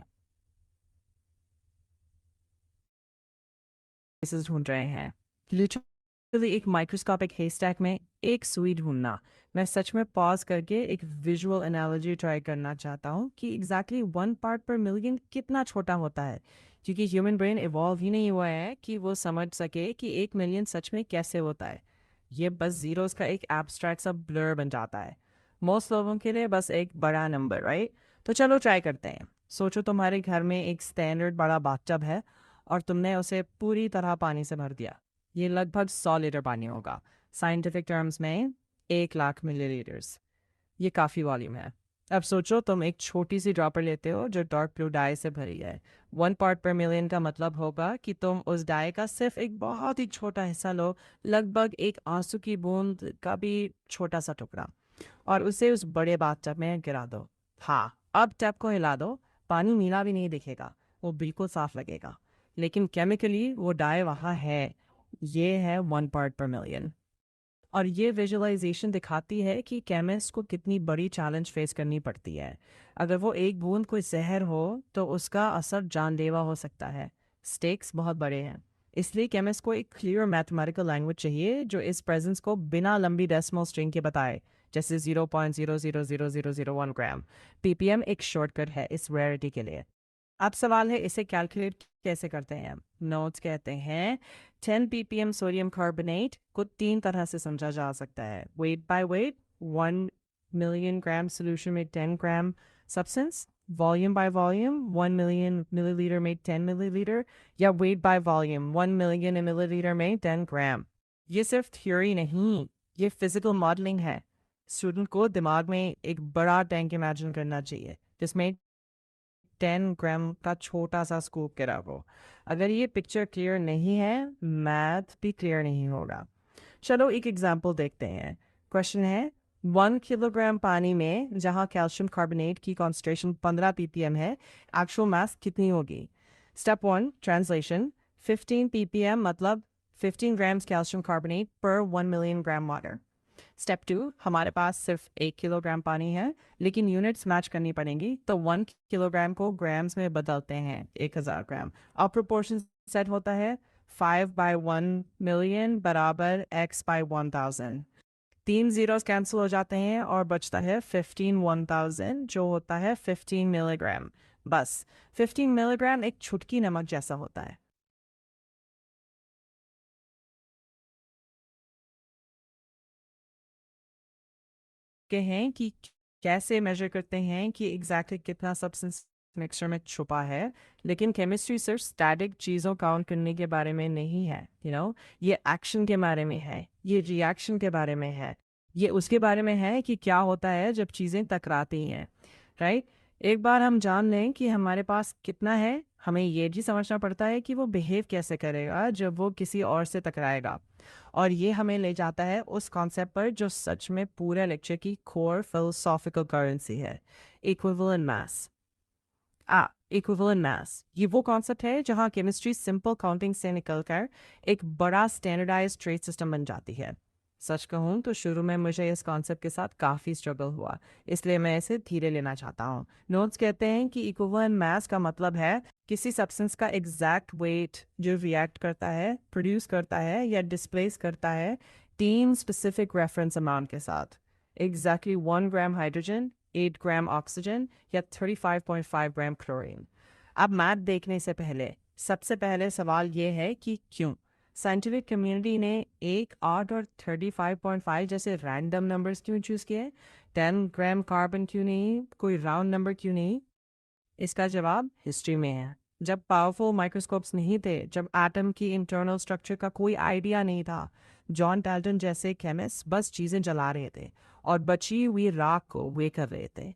केसेस ढूंढ रहे हैं, लिटरली एक माइक्रोस्कोपिक हेस्टैक में एक सुई ढूंढना। मैं सच में पॉज करके एक विजुअल एनालॉजी ट्राई करना चाहता हूँ कि एग्जैक्टली 1 पार्ट पर मिलियन कितना छोटा होता है, क्योंकि ह्यूमन ब्रेन इवॉल्व ही नहीं हुआ है कि वो समझ सके कि 1 मिलियन सच में कैसे होता है। ये बस जीरोस का एक एब्स्ट्रैक्ट सा ब्लर बन जाता है मोस्ट लोगों के लिए, बस एक बड़ा नंबर, राइट? तो चलो ट्राई करते हैं। सोचो तुम्हारे घर में एक स्टैंडर्ड बड़ा बाथटब है और तुमने उसे पूरी तरह पानी से भर दिया। ये लगभग 100 लीटर पानी होगा, साइंटिफिक टर्म्स में 1 लाख मिलीलीटर्स। ये काफ़ी वॉल्यूम है। अब सोचो तुम एक छोटी सी ड्रॉपर लेते हो जो डार्क ब्लू डाई से भरी है। 1 पार्ट पर मिलियन का मतलब होगा कि तुम उस डाई का सिर्फ एक बहुत ही छोटा हिस्सा लो, लगभग एक आंसू की बूंद का भी छोटा सा टुकड़ा, और उसे उस बड़े बाथटब में गिरा दो। हाँ, अब टैप को हिला दो, पानी नीला भी नहीं दिखेगा, वो बिल्कुल साफ लगेगा। लेकिन केमिकली वो डाई वहाँ है। ये है 1 पार्ट पर मिलियन। और ये विजुअलाइजेशन दिखाती है कि केमिस्ट को कितनी बड़ी चैलेंज फेस करनी पड़ती है। अगर वो एक बूंद कोई जहर हो तो उसका असर जानलेवा हो सकता है। स्टेक्स बहुत बड़े हैं। इसलिए केमिस्ट को एक क्लियर मैथमेटिकल लैंग्वेज चाहिए जो इस प्रेजेंस को बिना लंबी डेसिमल स्ट्रिंग के बताए, जैसे 0.000001 ग्राम। पीपीएम एक शॉर्टकट है इस रेयरिटी के लिए। अब सवाल है, इसे कैलकुलेट कैसे करते हैं? नोट्स कहते हैं 10 ppm सोडियम कार्बोनेट को 3 तरह से समझा जा सकता है, weight by weight, 1 million gram solution में 10 gram substance volume by volume 1 million millilitre में 10 मिलीलीटर, या weight by volume 1 million millilitre में 10 ग्राम। ये सिर्फ थ्योरी नहीं, ये फिजिकल मॉडलिंग है। स्टूडेंट को दिमाग में एक बड़ा टैंक इमेजिन करना चाहिए जिसमें 10 ग्राम का छोटा सा स्कूप गिरा हो। अगर ये पिक्चर क्लियर नहीं है, मैथ भी क्लियर नहीं होगा। चलो एक एग्जाम्पल देखते हैं। क्वेश्चन है 1 किलोग्राम पानी में जहाँ कैल्शियम कार्बोनेट की कॉन्सेंट्रेशन 15 ppm है, एक्चुअल मास कितनी होगी? Step 1 translation. 15 ppm मतलब 15 ग्राम्स कैल्शियम कार्बोनेट पर 1 मिलियन ग्राम वाटर। स्टेप 2 हमारे पास सिर्फ 1 किलोग्राम पानी है, लेकिन यूनिट्स मैच करनी पड़ेंगी, तो 1 किलोग्राम को ग्राम्स में बदलते हैं 1000 ग्राम। अब प्रोपोर्शन सेट होता है 5/1 मिलियन बराबर x/1000। 3 जीरोस कैंसिल हो जाते हैं और बचता है 15/1000 जो होता है 15 मिलीग्राम। बस 15 मिलीग्राम एक छुटकी नमक जैसा होता है। के हैं कि कैसे मेजर करते हैं कि एग्जैक्टली कितना सब्सटेंस मिक्सचर में छुपा है, लेकिन केमिस्ट्री सिर्फ स्टैटिक चीज़ों काउंट करने के बारे में नहीं है। ये एक्शन के बारे में है, ये रिएक्शन के बारे में है, ये उसके बारे में है कि क्या होता है जब चीज़ें टकराती हैं। राइट। एक बार हम जान लें कि हमारे पास कितना है, हमें ये भी समझना पड़ता है कि वो बिहेव कैसे करेगा जब वो किसी और से टकराएगा। और ये हमें ले जाता है उस कॉन्सेप्ट पर जो सच में पूरे लेक्चर की कोर फिलोसॉफिकल करेंसी है, इक्विवेलेंट मास। इक्विवेलेंट मास ये वो कॉन्सेप्ट है जहाँ केमिस्ट्री सिंपल काउंटिंग से निकलकर एक बड़ा स्टैंडर्डाइज ट्रेड सिस्टम बन जाती है। सच कहूँ तो शुरू में मुझे इस कॉन्सेप्ट के साथ काफ़ी स्ट्रगल हुआ, इसलिए मैं इसे धीरे लेना चाहता हूँ। नोट्स कहते हैं कि इक्विवेलेंट मास का मतलब है किसी सब्सटेंस का एग्जैक्ट वेट जो रिएक्ट करता है, प्रोड्यूस करता है या डिस्प्लेस करता है 3 स्पेसिफिक रेफरेंस अमाउंट के साथ। Exactly 1 gram hydrogen, 8 gram oxygen या 35.5 ग्राम क्लोरीन। अब मैथ देखने से पहले सबसे पहले सवाल ये है कि क्यों साइंटिफिक कम्युनिटी ने 8 और 35.5 जैसे रैंडम नंबर्स क्यों चूज़ किए? 10 ग्राम कार्बन क्यों नहीं? कोई राउंड नंबर क्यों नहीं? इसका जवाब हिस्ट्री में है। जब पावरफुल माइक्रोस्कोप्स नहीं थे, जब एटम की इंटरनल स्ट्रक्चर का कोई आइडिया नहीं था, जॉन डाल्टन जैसे केमिस्ट बस चीज़ें जला रहे थे और बची हुई राख को वे कर रहे थे।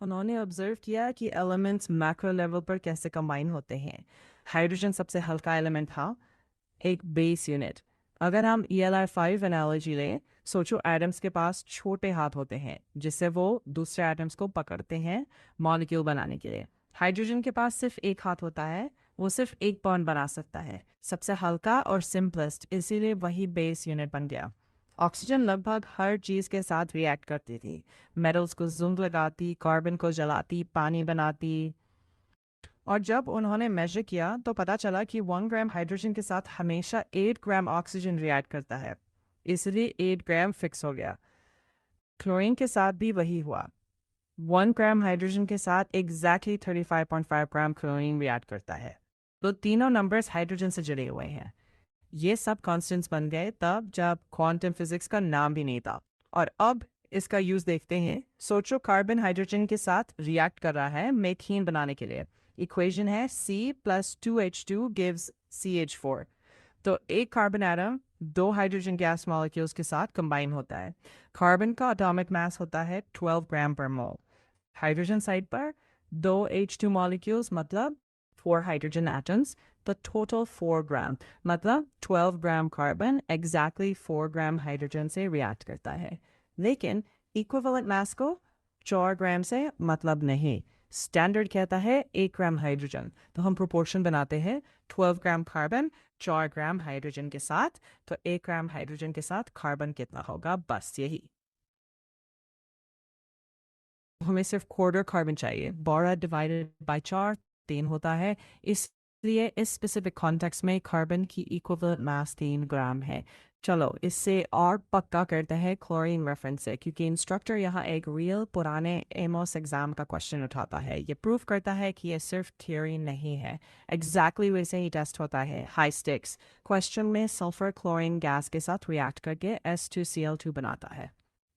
उन्होंने ऑब्जर्व किया कि एलिमेंट्स मैक्रो लेवल पर कैसे कंबाइन होते हैं। हाइड्रोजन सबसे हल्का एलिमेंट था, एक बेस यूनिट। अगर हम ELI5 एनालॉजी लें, सोचो एटम्स के पास छोटे हाथ होते हैं जिससे वो दूसरे एटम्स को पकड़ते हैं मॉलिक्यूल बनाने के लिए। हाइड्रोजन के पास सिर्फ एक हाथ होता है, वो सिर्फ एक बॉन्ड बना सकता है, सबसे हल्का और सिंपलेस्ट, इसीलिए वही बेस यूनिट बन गया। ऑक्सीजन लगभग हर चीज़ के साथ रिएक्ट करती थी, मेटल्स को जुंग लगाती, कार्बन को जलाती, पानी बनाती। और जब उन्होंने मेजर किया तो पता चला कि 1 ग्राम हाइड्रोजन के साथ हमेशा 8 ग्राम ऑक्सीजन रिएक्ट करता है, इसलिए 8 ग्राम फिक्स हो गया। क्लोरीन के साथ भी वही हुआ, 1 ग्राम हाइड्रोजन के साथ एग्जैक्टली 35.5 ग्राम क्लोरीन रिएक्ट करता है। तो तीनों नंबर्स हाइड्रोजन से जुड़े हुए हैं। ये सब कॉन्स्टेंट्स बन गए तब जब क्वांटम फिजिक्स का नाम भी नहीं था। और अब इसका यूज़ देखते हैं। सोचो कार्बन हाइड्रोजन के साथ रिएक्ट कर रहा है मीथेन बनाने के लिए। इक्वेशन है C+2H2 गिव्स CH4। तो एक कार्बन एटम दो हाइड्रोजन गैस मॉलिक्यूल्स के साथ कंबाइन होता है। कार्बन का एटॉमिक मास होता है 12 ग्राम पर मोल। हाइड्रोजन साइड पर दो H2 मॉलिक्यूल्स मतलब 4 हाइड्रोजन एटम्स, तो टोटल 4 ग्राम मतलब 12 gram carbon exactly 4 gram hydrogen से रिएक्ट करता है। लेकिन इक्विवेलेंट मास को 4 ग्राम से मतलब नहीं। स्टैंडर्ड कहता है 1 ग्राम हाइड्रोजन, तो हम प्रोपोर्शन बनाते हैं 12 ग्राम कार्बन 4 ग्राम हाइड्रोजन के साथ। तो 1 ग्राम हाइड्रोजन के साथ कार्बन कितना होगा, बस यही। हमें सिर्फ क्वार्टर कार्बन चाहिए, 12 डिवाइडेड बाय 4 3 होता है, इसलिए इस स्पेसिफिक कॉन्टेक्स्ट में कार्बन की इक्विवेलेंट मास 3 ग्राम है। चलो इससे और पक्का करते हैं क्लोरीन रेफरेंस से, क्योंकि इंस्ट्रक्टर यहाँ एक रियल पुराने एमोस एग्जाम का क्वेश्चन उठाता है। ये प्रूव करता है कि ये सिर्फ थियोरी नहीं है, एग्जैक्टली वैसे ही टेस्ट होता है। हाई स्टिक्स क्वेश्चन में सल्फर क्लोरीन गैस के साथ रिएक्ट करके S2Cl2 बनाता है।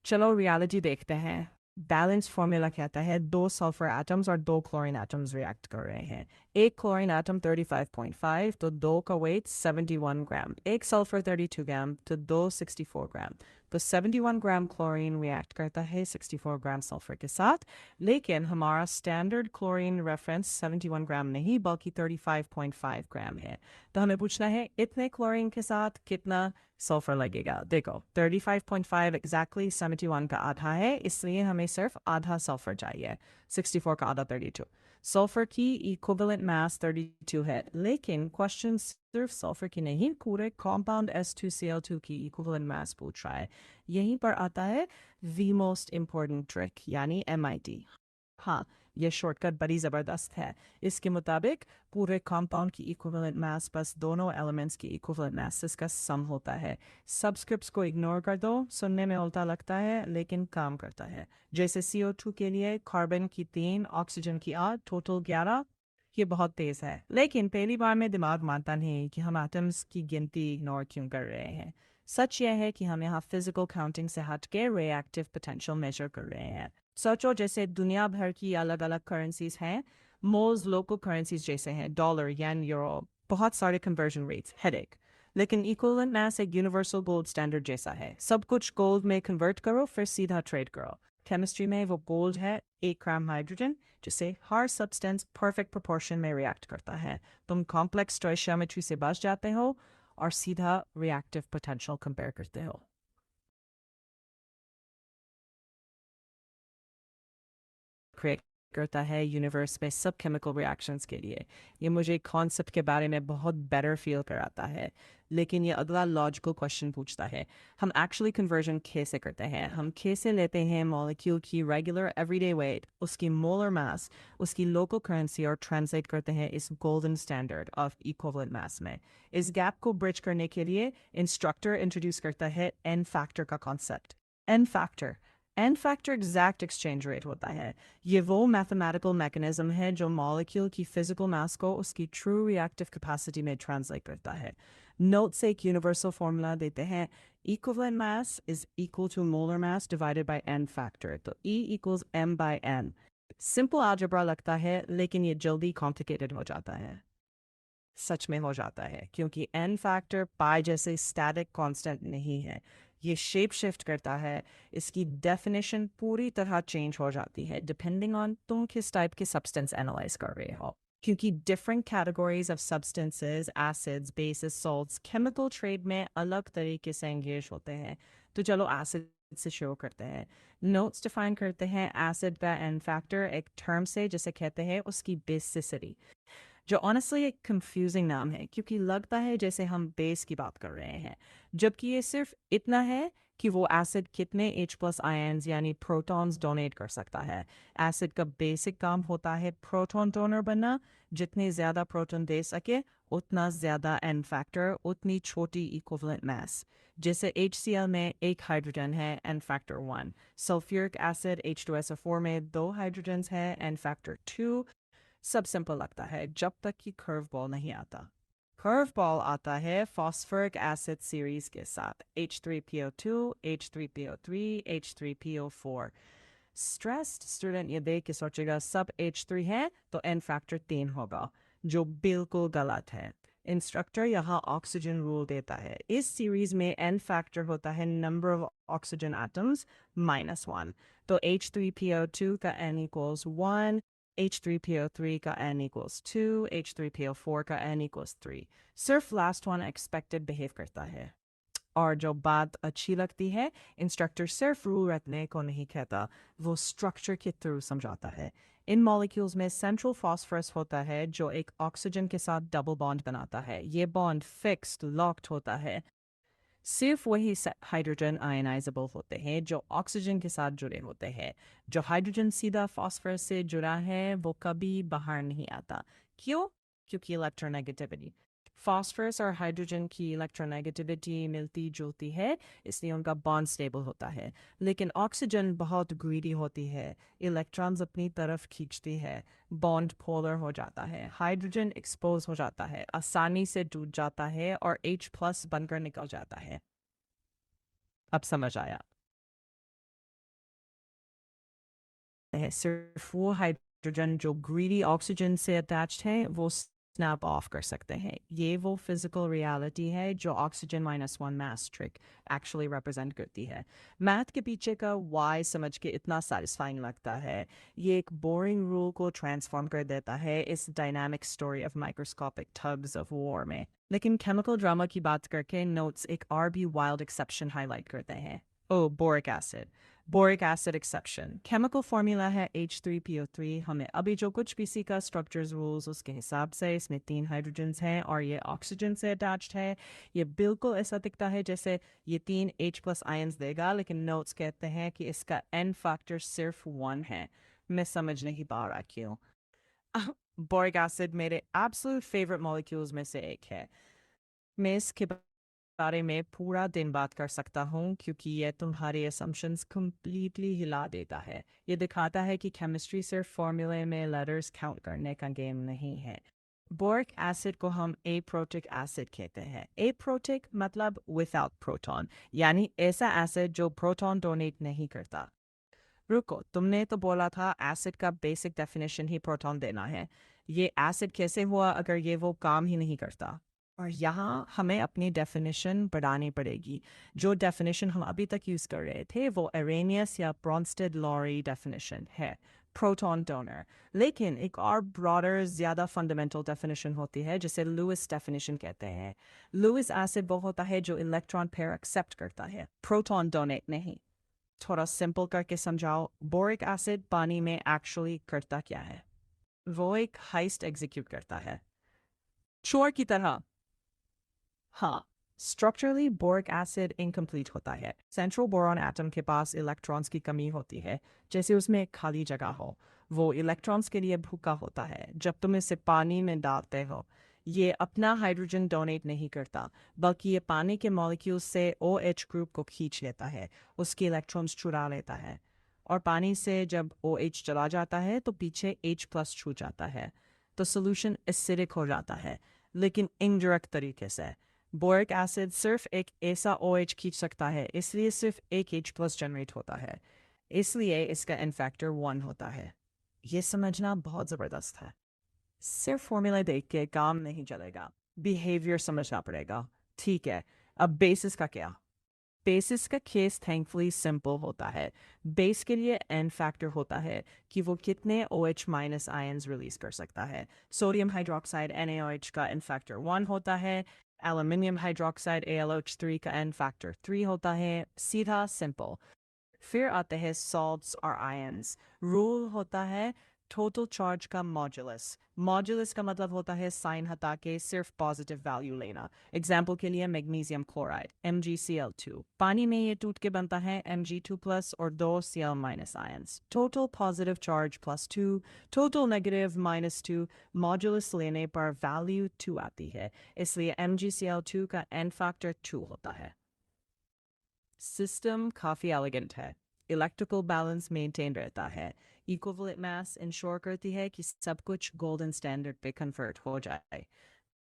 चलो रियलिटी देखते हैं। बैलेंस फॉर्मूला कहता है दो सल्फर एटम्स और दो क्लोरीन एटम्स रिएक्ट कर रहे हैं। एक क्लोरीन एटम 35.5 तो दो का वेट 71 ग्राम, एक सल्फर 32 ग्राम तो दो 64 ग्राम। तो 71 ग्राम क्लोरीन रिएक्ट करता है 64 ग्राम सल्फर के साथ, लेकिन हमारा स्टैंडर्ड क्लोरीन रेफरेंस 71 ग्राम नहीं बल्कि 35.5 ग्राम है। तो हमें पूछना है इतने क्लोरीन के साथ कितना सल्फर लगेगा। देखो 35.5 एग्जैक्टली 71 का आधा है, इसलिए हमें सिर्फ आधा सल्फर चाहिए। 64 का आधा 32। सल्फर की इक्विवेलेंट मास 32 है, लेकिन क्वेश्चन सिर्फ सल्फर की नहीं पूरे कंपाउंड S2Cl2 की इक्विवेलेंट मास पूछ रहा है। यहीं पर आता है the most important trick यानी MIT। हाँ, ये शॉर्टकट बड़ी ज़बरदस्त है। इसके मुताबिक पूरे कंपाउंड की इक्विवेलेंट मास बस दोनों एलिमेंट्स की इक्विवेलेंट मासेस का सम होता है। सबस्क्रिप्ट्स को इग्नोर कर दो, सुनने में उल्टा लगता है लेकिन काम करता है। जैसे CO2 के लिए कार्बन की 3, ऑक्सीजन की 8, टोटल 11। ये बहुत तेज़ है, लेकिन पहली बार में दिमाग मानता नहीं कि हम एटम्स की गिनती इग्नोर क्यों कर रहे हैं। सच यह है कि हम यहाँ फिजिकल काउंटिंग से हट के रिएक्टिव पोटेंशियल मेजर कर रहे हैं। सोचो जैसे दुनिया भर की अलग अलग करेंसीज हैं, मोल्स लोकल करेंसीज जैसे हैं, डॉलर, येन, यूरो, बहुत सारे कन्वर्जन रेट्स, हेडेक। लेकिन इक्विवेलेंट मास एक यूनिवर्सल गोल्ड स्टैंडर्ड जैसा है। सब कुछ गोल्ड में कन्वर्ट करो फिर सीधा ट्रेड करो। केमिस्ट्री में वो गोल्ड है 1 ग्राम हाइड्रोजन, जिसे हर सब्सटेंस परफेक्ट प्रोपोर्शन में रिएक्ट करता है। तुम कॉम्प्लेक्स स्टोइशियोमेट्री से बच जाते हो और सीधा रिएक्टिव पोटेंशियल कंपेयर करते हो। क्रिएट करता है यूनिवर्स में सब केमिकल रिएक्शंस के लिए। ये मुझे कॉन्सेप्ट के बारे में बहुत बेटर फील कराता है। लेकिन ये अगला लॉजिकल क्वेश्चन पूछता है, हम एक्चुअली कन्वर्जन कैसे करते हैं? हम कैसे लेते हैं मॉलिक्यूल की रेगुलर एवरीडे वेट, उसकी मोलर मास, उसकी लोकल करेंसी और ट्रांसलेट करते हैं इस golden standard of equivalent mass में। इस गैप को ब्रिज करने के लिए इंस्ट्रक्टर इंट्रोड्यूस करता है एन फैक्टर का concept. N factor exact exchange rate होता है। ये वो मैथमेटिकल मैकेनिज्म है जो मॉलिक्यूल की फिजिकल मास को उसकी ट्रू रिएक्टिव कैपेसिटी में ट्रांसलेट करता है। नोट से एक यूनिवर्सल फॉर्मूला देते हैं, equivalent mass is equal to molar mass divided by N factor, तो E equals m by n। Simple algebra लगता है लेकिन ये जल्दी कॉम्प्लिकेटेड हो जाता है। सच में हो जाता है क्योंकि एन फैक्टर पाई जैसे स्टैटिक कांस्टेंट नहीं है। ये शेप शिफ्ट करता है। इसकी डेफिनेशन पूरी तरह चेंज हो जाती है डिपेंडिंग ऑन तुम किस टाइप के सब्सटेंस एनालाइज कर रहे हो। क्योंकि different categories of substances, acids, basis, salts chemical trade में अलग तरीके से एंगेज होते हैं। तो चलो एसिड से शुरू करते हैं। नोट्स डिफाइन करते हैं एसिड का एन फैक्टर एक टर्म से जिसे कहते हैं उसकी बेसिसिटी, जो ऑनेस्टली एक कंफ्यूजिंग नाम है क्योंकि लगता है जैसे हम बेस की बात कर रहे हैं, जबकि ये सिर्फ इतना है कि वो एसिड कितने H+ आयन्स यानी प्रोटॉन्स डोनेट कर सकता है। एसिड का बेसिक काम होता है प्रोटॉन डोनर बनना। जितने ज़्यादा प्रोटॉन दे सके उतना ज़्यादा एन फैक्टर, उतनी छोटी इक्विवेलेंट मास। जैसे HCl में एक हाइड्रोजन है, N factor 1। Sulphuric acid H2SO4 में दो हाइड्रोजन्स है, एन फैक्टर 2। सब सिंपल लगता है जब तक कि कर्व बॉल नहीं आता। कर्व बॉल आता है फॉस्फोरिक एसिड सीरीज के साथ H3PO2, H3PO3, H3PO4। Stressed student ये देख के सोचेगा सब H3 है तो एन फैक्टर 3 होगा, जो बिल्कुल गलत है। इंस्ट्रक्टर यहाँ ऑक्सीजन रूल देता है। इस सीरीज में एन फैक्टर होता है नंबर ऑफ ऑक्सीजन एटम्स -1। तो H3PO2 का n इक्वल्स 1, H3PO3 का n equals 2, H3PO4 का n equals 3। सिर्फ लास्ट वन एक्सपेक्टेड बिहेव करता है। और जो बात अच्छी लगती है, इंस्ट्रक्टर सिर्फ रूल रखने को नहीं कहता, वो स्ट्रक्चर के थ्रू समझाता है। इन मॉलिक्यूल्स में सेंट्रल फॉस्फोरस होता है जो एक ऑक्सीजन के साथ डबल बॉन्ड बनाता है। ये बॉन्ड फिक्स्ड लॉक्ड होता है। सिर्फ वही हाइड्रोजन आयनाइजेबल होते हैं जो ऑक्सीजन के साथ जुड़े होते हैं। जो हाइड्रोजन सीधा फास्फोरस से जुड़ा है वो कभी बाहर नहीं आता। क्यों? क्योंकि इलेक्ट्रोनेगेटिविटी। फास्फोरस और हाइड्रोजन की इलेक्ट्रोनेगेटिविटी मिलती जुलती है, इसलिए उनका बॉन्ड स्टेबल होता है। लेकिन ऑक्सीजन बहुत ग्रीडी होती है, इलेक्ट्रॉन्स अपनी तरफ खींचती है, बॉन्ड पोलर हो जाता है, हाइड्रोजन एक्सपोज हो जाता है, आसानी से टूट जाता है और H+ बनकर निकल जाता है। अब समझ आया? सकते हैं। सिर्फ वो हाइड्रोजन जो ग्रीडी ऑक्सीजन से अटैच्ड है वो स्नैप ऑफ कर सकते हैं। ये वो फिजिकल रियलिटी है जो ऑक्सीजन -1 मास ट्रिक एक्चुअली रिप्रेजेंट करती है। मैथ के पीछे का वाई समझ के इतना सेटिस्फाइंग लगता है। ये एक बोरिंग रूल को ट्रांसफॉर्म कर देता है इस dynamic story of microscopic tugs of war में। लेकिन केमिकल ड्रामा की बात करके नोट्स एक और भी वाइल्ड एक्सेप्शन हाईलाइट करते हैं। Oh boric acid. Boric acid exception chemical formula है H3PO3। हमें अभी जो कुछ भी सीखा स्ट्रक्चर्स रूल्स उसके हिसाब से इसमें 3 हाइड्रोजन्स हैं और ये ऑक्सीजन से अटैच्ड है। ये बिल्कुल ऐसा दिखता है जैसे ये 3 H+ आयंस देगा, लेकिन नोट्स कहते हैं कि इसका N फैक्टर सिर्फ 1 है। मैं समझ नहीं पा रहा क्यों। बोरिक एसिड मेरे एब्सोल्यूट फेवरेट मॉलिक्यूल्स में से एक है। मैं इसके बारे में पूरा दिन बात कर सकता हूँ क्योंकि ये तुम्हारे असम्पशंस कंप्लीटली हिला देता है। ये दिखाता है कि केमिस्ट्री सिर्फ फॉर्मूले में लेटर्स काउंट करने का गेम नहीं है। बोरिक एसिड को हम एप्रोटिक एसिड कहते हैं। एप्रोटिक मतलब विदाउट प्रोटॉन, यानी ऐसा एसिड जो प्रोटॉन डोनेट नहीं करता। रुको, तुमने तो बोला था एसिड का बेसिक डेफिनेशन ही प्रोटॉन देना है। ये एसिड कैसे हुआ अगर ये वो काम ही नहीं करता? और यहाँ हमें अपनी डेफिनेशन बढ़ानी पड़ेगी। जो डेफिनेशन हम अभी तक यूज़ कर रहे थे वो अरेनियस या ब्रॉन्स्टेड लॉरी डेफिनेशन है, प्रोटॉन डोनर। लेकिन एक और ब्रॉडर ज़्यादा फंडामेंटल डेफिनेशन होती है जिसे लुइस डेफिनेशन कहते हैं। लुइस एसिड वो होता है जो इलेक्ट्रॉन पेयर एक्सेप्ट करता है, प्रोटॉन डोनेट नहीं। थोड़ा सिंपल करके समझाओ, बोरिक एसिड पानी में एक्चुअली करता क्या है? वो एक हाइस्ट एग्जीक्यूट करता है, चोर की तरह। हाँ, स्ट्रक्चरली बोरिक एसिड इनकम्प्लीट होता है। सेंट्रल बोरॉन एटम के पास इलेक्ट्रॉन्स की कमी होती है, जैसे उसमें एक खाली जगह हो। वो इलेक्ट्रॉन्स के लिए भूखा होता है। जब तुम इसे पानी में डालते हो, ये अपना हाइड्रोजन डोनेट नहीं करता, बल्कि ये पानी के मॉलिक्यूल से OH ग्रुप को खींच लेता है, उसके इलेक्ट्रॉन्स चुरा लेता है। और पानी से जब OH चला जाता है तो पीछे H+ छूट जाता है, तो सोल्यूशन एसिडिक हो जाता है, लेकिन इनडायरेक्ट तरीके से। बोरिक एसिड सिर्फ एक ऐसा OH खींच सकता है, इसलिए सिर्फ एक H+ जनरेट होता है, इसलिए इसका एन फैक्टर 1 होता है। ये समझना बहुत ज़बरदस्त है। सिर्फ फॉर्मूला देख के काम नहीं चलेगा, बिहेवियर समझना पड़ेगा। ठीक है, अब बेसिस का क्या? बेसिस का केस थैंकफुली सिंपल होता है। बेस के लिए एन फैक्टर होता है कि वो कितने OH- आयंस रिलीज कर सकता है। सोडियम हाइड्रोक्साइड NaOH का एन फैक्टर 1 होता है। एल्यूमिनियम हाइड्रोक्साइड AlOH3 का एन फैक्टर 3 होता है। सीधा सिंपल। फिर आते हैं सॉल्ट्स और आयंस। रूल होता है टोटल चार्ज का मॉड्यूलस। मॉड्यूलस का मतलब होता है साइन हटा के सिर्फ पॉजिटिव वैल्यू लेना। एग्जाम्पल के लिए मैग्नीशियम क्लोराइड MgCl2, पानी में ये टूट के बनता है Mg2+ और 2 Cl- ions. Total positive charge +2, total negative -2। Modulus लेने पर वैल्यू 2 आती है, इसलिए MgCl2 का एन फैक्टर 2 होता है। सिस्टम काफ़ी एलिगेंट है। इलेक्ट्रिकल बैलेंस मेंटेन रहता है। इक्विवेलेंट मास इंश्योर करती है कि सब कुछ गोल्डन स्टैंडर्ड पे कन्वर्ट हो जाए।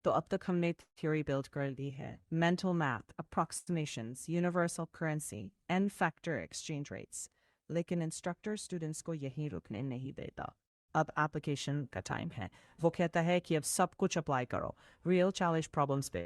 तो अब तक हमने थ्योरी बिल्ड कर ली है, mental math, approximations, universal currency, N factor exchange rates. लेकिन इंस्ट्रक्टर स्टूडेंट्स को यहीं रुकने नहीं देता। अब एप्लीकेशन का टाइम है। वो कहता है कि अब सब कुछ अप्लाई करो रियल चैलेंज प्रॉब्लम्स पे।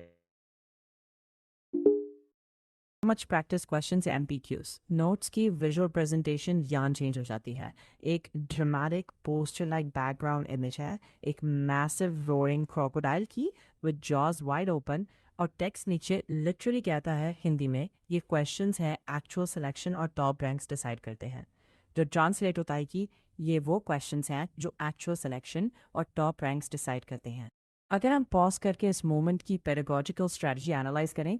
मच प्रैक्टिस क्वेश्चंस या MPQs नोट्स की विजुअल प्रेजेंटेशन यान चेंज हो जाती है। एक dramatic poster like background image है, एक मैसिव रोरिंग क्रोकोडाइल की विद जॉज वाइड ओपन, और टेक्स्ट नीचे लिटरली कहता है हिंदी में ये क्वेश्चंस हैं एक्चुअल सिलेक्शन और टॉप रैंक्स डिसाइड करते हैं। जो ट्रांसलेट होता है कि ये वो क्वेश्चंस हैं जो एक्चुअल सिलेक्शन और टॉप रैंक्स डिसाइड करते हैं। अगर हम पॉज करके इस मोमेंट की पेडागोजिकल स्ट्रेटजी एनालाइज करें,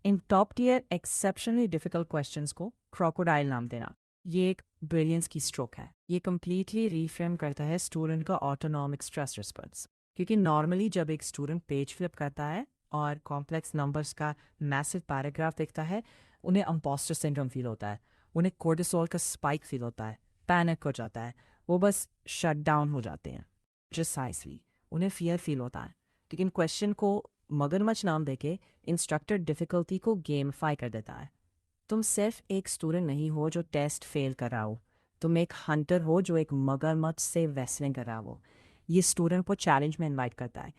इन top tier exceptionally difficult questions को क्रोकोडाइल नाम देना, ये एक ब्रिलियंस की स्ट्रोक है। ये कम्प्लीटली रीफ्रेम करता है स्टूडेंट का ऑटोनॉमिक स्ट्रेस रिस्पॉन्स। क्योंकि नॉर्मली जब एक स्टूडेंट पेज फ्लिप करता है और कॉम्प्लेक्स नंबर्स का मैसिव पैराग्राफ देखता है, उन्हें इम्पोस्टर सिंड्रोम फील होता है, उन्हें कोर्टिसोल का स्पाइक फील होता है, पैनिक हो जाता है, वो बस शट डाउन हो जाते हैं। प्रिसाइसली उन्हें फियर फील होता है। लेकिन क्वेश्चन को मगरमच्छ नाम देके इंस्ट्रक्टर डिफ़िकल्टी को गेमफाई कर देता है। तुम सिर्फ एक स्टूडेंट नहीं हो जो टेस्ट फेल कर रहा हो, तुम एक हंटर हो जो एक मगरमच्छ से रेसलिंग कर रहा हो। ये स्टूडेंट को चैलेंज में इनवाइट करता है,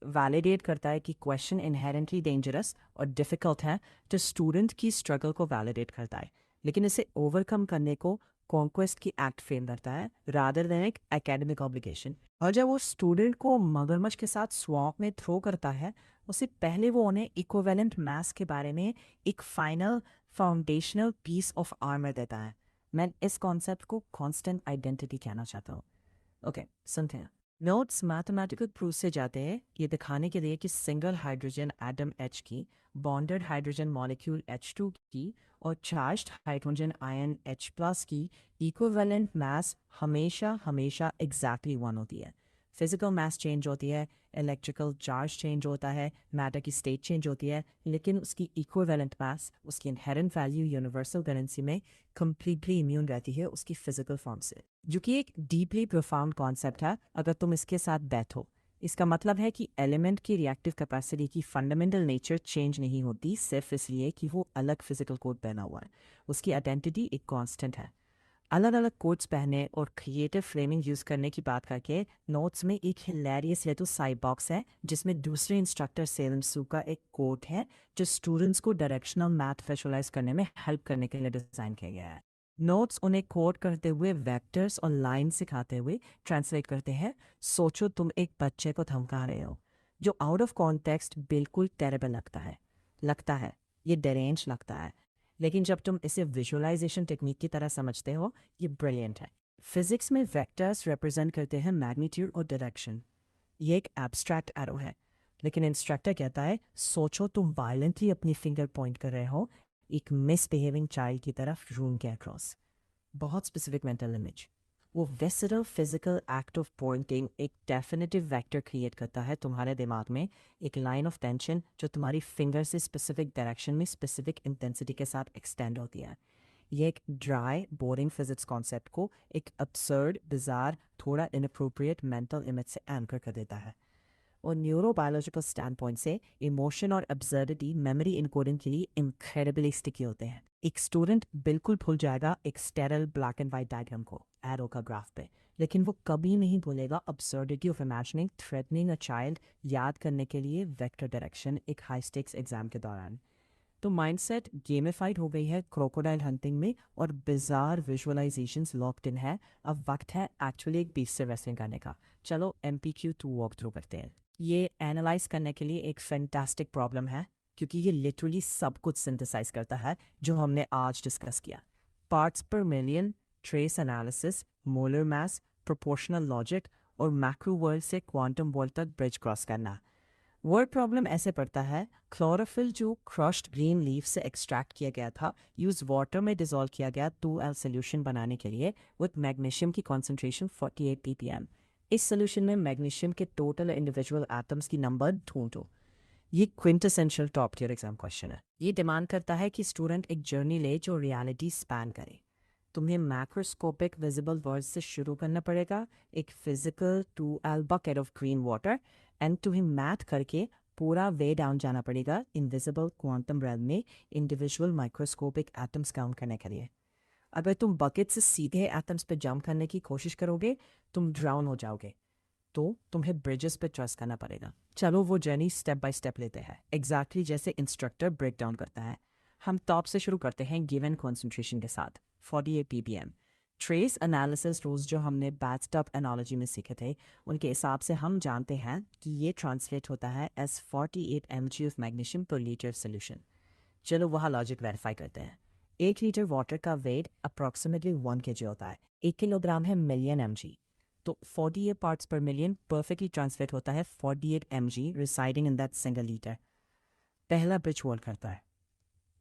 वैलिडेट करता है कि क्वेश्चन इनहेरेंटली डेंजरस और डिफ़िकल्ट है, तो स्टूडेंट की स्ट्रगल को वैलिडेट करता है, लेकिन इसे ओवरकम करने को कॉन्क्वेस्ट की एक्ट फ्रेम करता है रादर देन एक एकेडमिक ऑब्लिगेशन। और जब वो स्टूडेंट को मगरमच्छ के साथ स्वॉम्प में थ्रो करता है, उससे पहले वो उन्हें इक्विवेलेंट मास के बारे में एक final foundational piece of armour देता है। मैं इस कॉन्सेप्ट को कांस्टेंट आइडेंटिटी कहना चाहता हूँ। ओके, सुनते हैं। नोट्स मैथमेटिकल प्रूफ से जाते हैं ये दिखाने के लिए कि सिंगल हाइड्रोजन एटम H की, बॉन्डेड हाइड्रोजन मॉलिक्यूल H2 की और charged hydrogen ion H plus की इक्विवेलेंट मास हमेशा हमेशा एग्जैक्टली वन होती है। फिजिकल मास चेंज होती है, इलेक्ट्रिकल चार्ज चेंज होता है, मैटर की स्टेट चेंज होती है, लेकिन उसकी इक्विवेलेंट मास, उसकी इनहेरेंट वैल्यू यूनिवर्सल करेंसी में कंप्लीटली इम्यून रहती है उसकी फिजिकल फॉर्म से, जो कि एक डीपली प्रोफाउंड कॉन्सेप्ट है अगर तुम इसके साथ बैठो। इसका मतलब है कि एलिमेंट की रिएक्टिव कैपेसिटी की फंडामेंटल नेचर चेंज नहीं होती सिर्फ इसलिए कि वो अलग फिजिकल कोड पहना हुआ है। उसकी आइडेंटिटी एक कांस्टेंट है। अलग अलग कोड्स पहने और क्रिएटिव फ्रेमिंग यूज़ करने की बात करके नोट्स में एक हिलेरियस है तो साइड बॉक्स है जिसमें दूसरे इंस्ट्रक्टर सेलम सू का एक कोड है जो स्टूडेंट्स को डायरेक्शनल मैथ विजुअलाइज करने में हेल्प करने के लिए डिज़ाइन किया गया है। नोट्स उन्हें कोड करते हुए वेक्टर्स और लाइन सिखाते हुए ट्रांसलेट करते हैं। सोचो तुम एक बच्चे को धमका रहे हो जो आउट ऑफ कॉन्टेक्स्ट बिल्कुल टेरेबल लगता है, ये डेरेंज लगता है, लेकिन जब तुम इसे विजुअलाइजेशन टेक्निक की तरह समझते हो ये ब्रिलियंट है। फिजिक्स में वेक्टर्स रिप्रेजेंट करते हैं मैग्नीट्यूड और डायरेक्शन। ये एक एब्स्ट्रैक्ट एरो है, लेकिन इंस्ट्रक्टर कहता है सोचो तुम वायलेंटली अपनी फिंगर पॉइंट कर रहे हो एक मिसबिहेविंग चाइल्ड की तरफ रूम के अक्रॉस। बहुत स्पेसिफिक मेंटल इमेज। वो visceral physical act of pointing एक डेफिनेटिव वेक्टर क्रिएट करता है तुम्हारे दिमाग में, एक लाइन ऑफ टेंशन जो तुम्हारी फिंगर से स्पेसिफिक डायरेक्शन में स्पेसिफिक इंटेंसिटी के साथ एक्सटेंड होती है। ये एक ड्राई बोरिंग फिजिक्स कॉन्सेप्ट को एक absurd, बिजार, थोड़ा इनअप्रोप्रिएट मेंटल इमेज से एंकर कर देता है। और न्यूरोबायोलॉजिकल स्टैंड पॉइंट से इमोशन और अब्सर्डिटी मेमोरी इनकोडिंग के लिए इनक्रेडिबली स्टिकी होते हैं। एक स्टूडेंट बिल्कुल भूल जाएगा एक sterile black and white diagram को एरो का ग्राफ पे, लेकिन वो कभी नहीं भूलेगा absurdity of imagining threatening a child याद करने के लिए वेक्टर डायरेक्शन एक हाई स्टेक्स एग्जाम के दौरान। तो माइंडसेट गेमिफाइड हो गई है क्रोकोडाइल हंटिंग में और बिजार विजुअलाइजेशंस लॉक्ड इन है। अब वक्त है एक्चुअली एक बीच से रेसलिंग करने का। चलो MPQ 2 वॉक थ्रू करते हैं। ये एनालाइज करने के लिए एक फैंटास्टिक प्रॉब्लम है क्योंकि ये लिटरली सब कुछ सिंथेसाइज करता है जो हमने आज डिस्कस किया। पार्ट्स पर million, trace analysis, molar mass, proportional logic और मैक्रो वर्ल्ड से क्वांटम वर्ल्ड तक ब्रिज क्रॉस करना। वर्ड प्रॉब्लम ऐसे पड़ता है, क्लोरोफिल जो क्रश्ड ग्रीन लीफ से एक्सट्रैक्ट किया गया था यूज वाटर में डिसॉल्व किया गया 2L सोल्यूशन बनाने के लिए विद मैग्नीशियम की कॉन्सेंट्रेशन 48 ppm। इस सोल्यूशन में मैग्नीशियम के टोटल इंडिविजुअल एटम्स की नंबर ढूंढो। ये quintessential top tier exam question है। ये डिमांड करता है कि स्टूडेंट एक जर्नी ले जो रियलिटी स्पैन करे। तुम्हें मैक्रोस्कोपिक विजिबल वर्ल्ड से शुरू करना पड़ेगा, एक physical 2L bucket of green water, and तुम्हें मैथ करके पूरा वे डाउन जाना पड़ेगा इनविजिबल क्वांटम रेल में इंडिविजुअल माइक्रोस्कोपिक एटम्स काउंट करने के लिए। अगर तुम बकेट से सीधे एटम्स पे जंप करने की कोशिश करोगे तुम ड्राउन हो जाओगे, तो तुम्हें ब्रिजेस पे ट्रस्ट करना पड़ेगा। चलो वो जर्नी स्टेप बाय स्टेप लेते हैं, एग्जैक्टली जैसे इंस्ट्रक्टर ब्रेक डाउन करता है। हम टॉप से शुरू करते हैं गिवन कॉन्सेंट्रेशन के साथ 48 ppm। ट्रेस एनालिसिस रूल्स जो हमने बैचटअप एनालॉजी में सीखे थे उनके हिसाब से हम जानते हैं कि ये ट्रांसलेट होता है एज 48 mg ऑफ मैग्नीशियम पर लीटर सोल्यूशन। चलो वहाँ लॉजिक वेरीफाई करते हैं। 1 लीटर वाटर का वेट अप्रॉक्सीमेटली 1 kg होता है, 1 किलोग्राम है मिलियन mg, तो 48 पार्ट्स पर मिलियन परफेक्टली ट्रांसलेट होता है 48 mg residing in that single litre. पहला ब्रिज होल्ड करता है,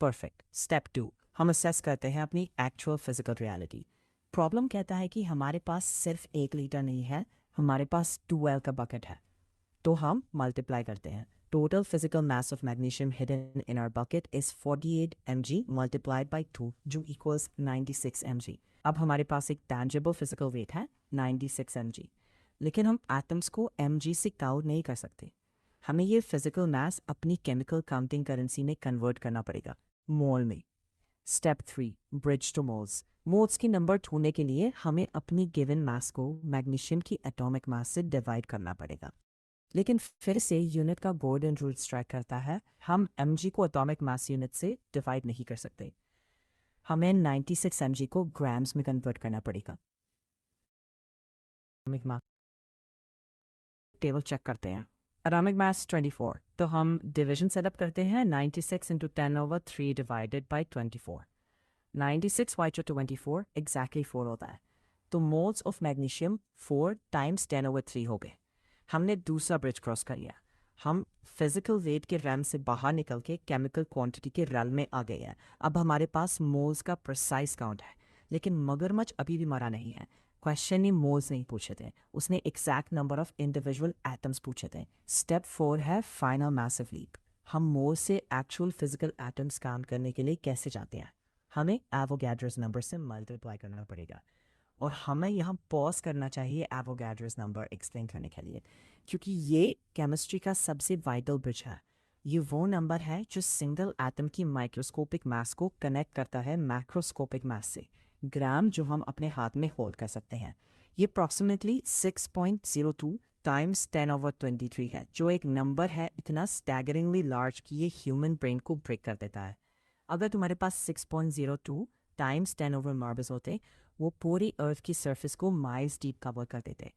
परफेक्ट। स्टेप 2, हम असेस करते हैं अपनी एक्चुअल फिजिकल रियलिटी। प्रॉब्लम कहता है कि हमारे पास सिर्फ 1 लीटर नहीं है, हमारे पास 2L का बकेट है, तो हम मल्टीप्लाई करते हैं। Total physical mass of magnesium hidden in our bucket is 48 mg multiplied by 2 जो इक्वल्स 96 mg। अब हमारे पास एक टैंजिबल फिजिकल वेट है 96 mg, लेकिन हम एटम्स को mg से काउंट नहीं कर सकते। हमें ये फिजिकल मास अपनी केमिकल काउंटिंग करेंसी में कन्वर्ट करना पड़ेगा, मोल में। Step 3, bridge two moles. Moles की नंबर ढूंढने के लिए हमें अपनी गिवन मास को मैग्नीशियम की एटॉमिक मास से डिवाइड करना पड़ेगा। लेकिन फिर से यूनिट का गोल्डन रूल स्ट्राइक करता है, हम mg को एटॉमिक मास यूनिट से डिवाइड नहीं कर सकते। हमें 96 mg को ग्राम्स में कन्वर्ट करना पड़ेगा। एटॉमिक मास टेबल चेक करते हैं। एटॉमिक मास 24, तो हम डिवीजन सेटअप करते हैं। 96 into 10/3 divided by 24। 96 by 24 exactly 4 होता है। तो मोल्स ऑफ मैग्नीशियम 4 टाइम्स 10/3 हो गए। हमने दूसरा ब्रिज क्रॉस कर लिया। हम फिजिकल वेट के रैम से बाहर निकल के केमिकल क्वांटिटी के रैम में आ गए हैं। अब हमारे पास मोल्स का प्रिसाइज काउंट है, लेकिन मगरमच्छ अभी भी मरा नहीं है। क्वेश्चन ने मोल्स नहीं पूछे थे, उसने exact number of individual atoms पूछे थे। स्टेप 4 है फाइनल मैसिव लीप। हम मोल्स से एक्चुअल फिजिकल एटम्स काउंट करने के लिए कैसे जाते हैं? हमें एवोगैड्रोस नंबर से मल्टीप्लाई करना पड़ेगा। और हमें यहाँ पॉज करना चाहिए एवोगैड्रोस नंबर एक्सप्लेन करने के लिए, क्योंकि ये केमिस्ट्री का सबसे वाइटल ब्रिज है। ये वो नंबर है जो सिंगल एटम की माइक्रोस्कोपिक मास को कनेक्ट करता है मैक्रोस्कोपिक मास से। ग्राम जो हम अपने हाथ में होल्ड कर सकते हैं, ये अप्रॉक्सीमेटली 6.02 टाइम्स 10/23 है, जो एक नंबर है इतना स्टैगरिंगली लार्ज कि ये ह्यूमन ब्रेन को ब्रेक कर देता है। अगर तुम्हारे पास 6.02 टाइम्स 10/मार्बल्स होते, वो पूरी अर्थ की सरफेस को माइल्स डीप कवर कर देते।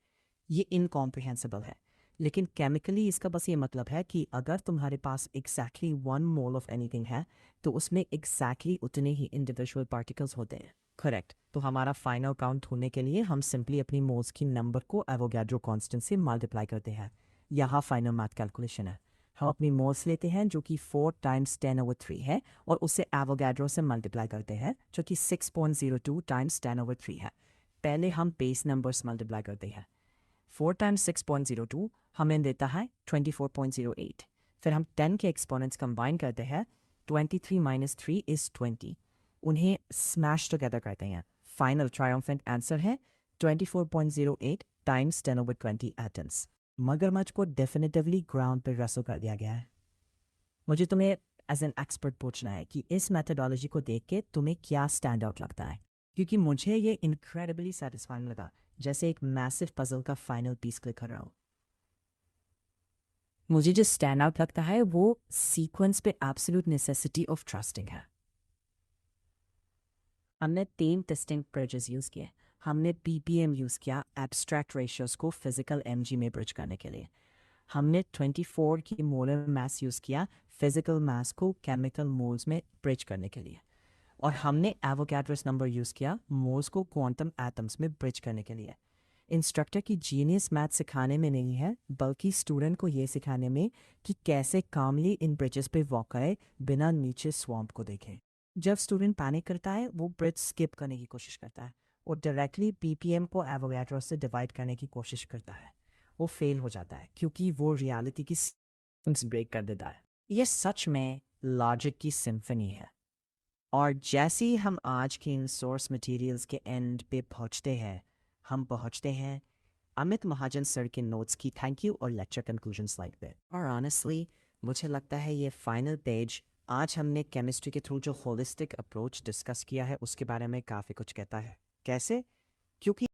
ये इनकॉम्प्रिहेंसिबल है, लेकिन केमिकली इसका बस ये मतलब है कि अगर तुम्हारे पास एग्जैक्टली 1 मोल ऑफ एनीथिंग है, तो उसमें एग्जैक्टली उतने ही इंडिविजुअल पार्टिकल्स होते हैं। करेक्ट। तो हमारा फाइनल काउंट होने के लिए हम सिंपली अपनी मोल्स की नंबर को एवोगैड्रो कांस्टेंट से मल्टीप्लाई करते हैं। यहाँ फाइनल मैथ कैलकुलेशन है। हम अपनी मोल्स लेते हैं जो कि 4 टाइम्स 10/3 है, और उसे एवोगैड्रो से मल्टीप्लाई करते हैं जो कि 6.02 टाइम्स 10/3 है। पहले हम बेस नंबर्स मल्टीप्लाई करते हैं। 4 टाइम्स 6.02 हमें देता है 24.08। फिर हम 10 के एक्सपोनेंट्स कंबाइन करते हैं। 23 माइनस 3 इज 20। उन्हें स्मैश टुगेदर करते हैं। फाइनल ट्रायम्फेंट आंसर है 24.08 टाइम्स 10/20 एटम्स। मगरमच्छ को डेफिनेटिवली ग्राउंड पर रसो कर दिया गया है। मुझे तुम्हें एज एन एक्सपर्ट पूछना है कि इस मेथडोलॉजी को देख के तुम्हें क्या स्टैंड आउट लगता है, क्योंकि मुझे ये इनक्रेडिबली सेटिस्फाइंग लगा, जैसे एक मैसिव पजल का फाइनल पीस क्लिक कर रहा हूँ। मुझे जो स्टैंड आउट लगता है वो सीक्वेंस पे एब्सोल्यूट नेसेसिटी ऑफ ट्रस्टिंग है। हमने 3 डिस्टिंक्ट ब्रिजेस यूज़ किए। हमने ppm यूज़ किया एब्स्ट्रैक्ट रेशियोज को फिजिकल mg में ब्रिज करने के लिए। हमने 24 की मोलर मास यूज़ किया फिजिकल मास को केमिकल मोल्स में ब्रिज करने के लिए। और हमने एवोगैड्रोस नंबर यूज़ किया मोल्स को क्वांटम एटम्स में ब्रिज करने के लिए। इंस्ट्रक्टर की जीनियस मैथ सिखाने में नहीं है, बल्कि स्टूडेंट को ये सिखाने में कि कैसे कामली इन ब्रिजेस पे वॉक करे बिना नीचे स्वैम्प को देखे। जब स्टूडेंट पैनिक करता है, वो ब्रिज स्किप करने की कोशिश करता है और डायरेक्टली ppm को एवोगैड्रो से डिवाइड करने की कोशिश करता है। वो फेल हो जाता है क्योंकि वो रियलिटी की सीक्वेंस ब्रेक कर देता है। ये सच में लॉजिक की सिम्फनी है। और जैसे ही हम आज के इन सोर्स मटेरियल्स के एंड पे पहुंचते हैं अमित महाजन सर के नोट्स की थैंक यू और लेक्चर कंक्लूजन लाइक दैट। और ऑनेस्टली मुझे लगता है ये फाइनल पेज आज हमने केमिस्ट्री के थ्रू जो होलिस्टिक अप्रोच डिस्कस किया है उसके बारे में काफ़ी कुछ कहता है। कैसे? क्योंकि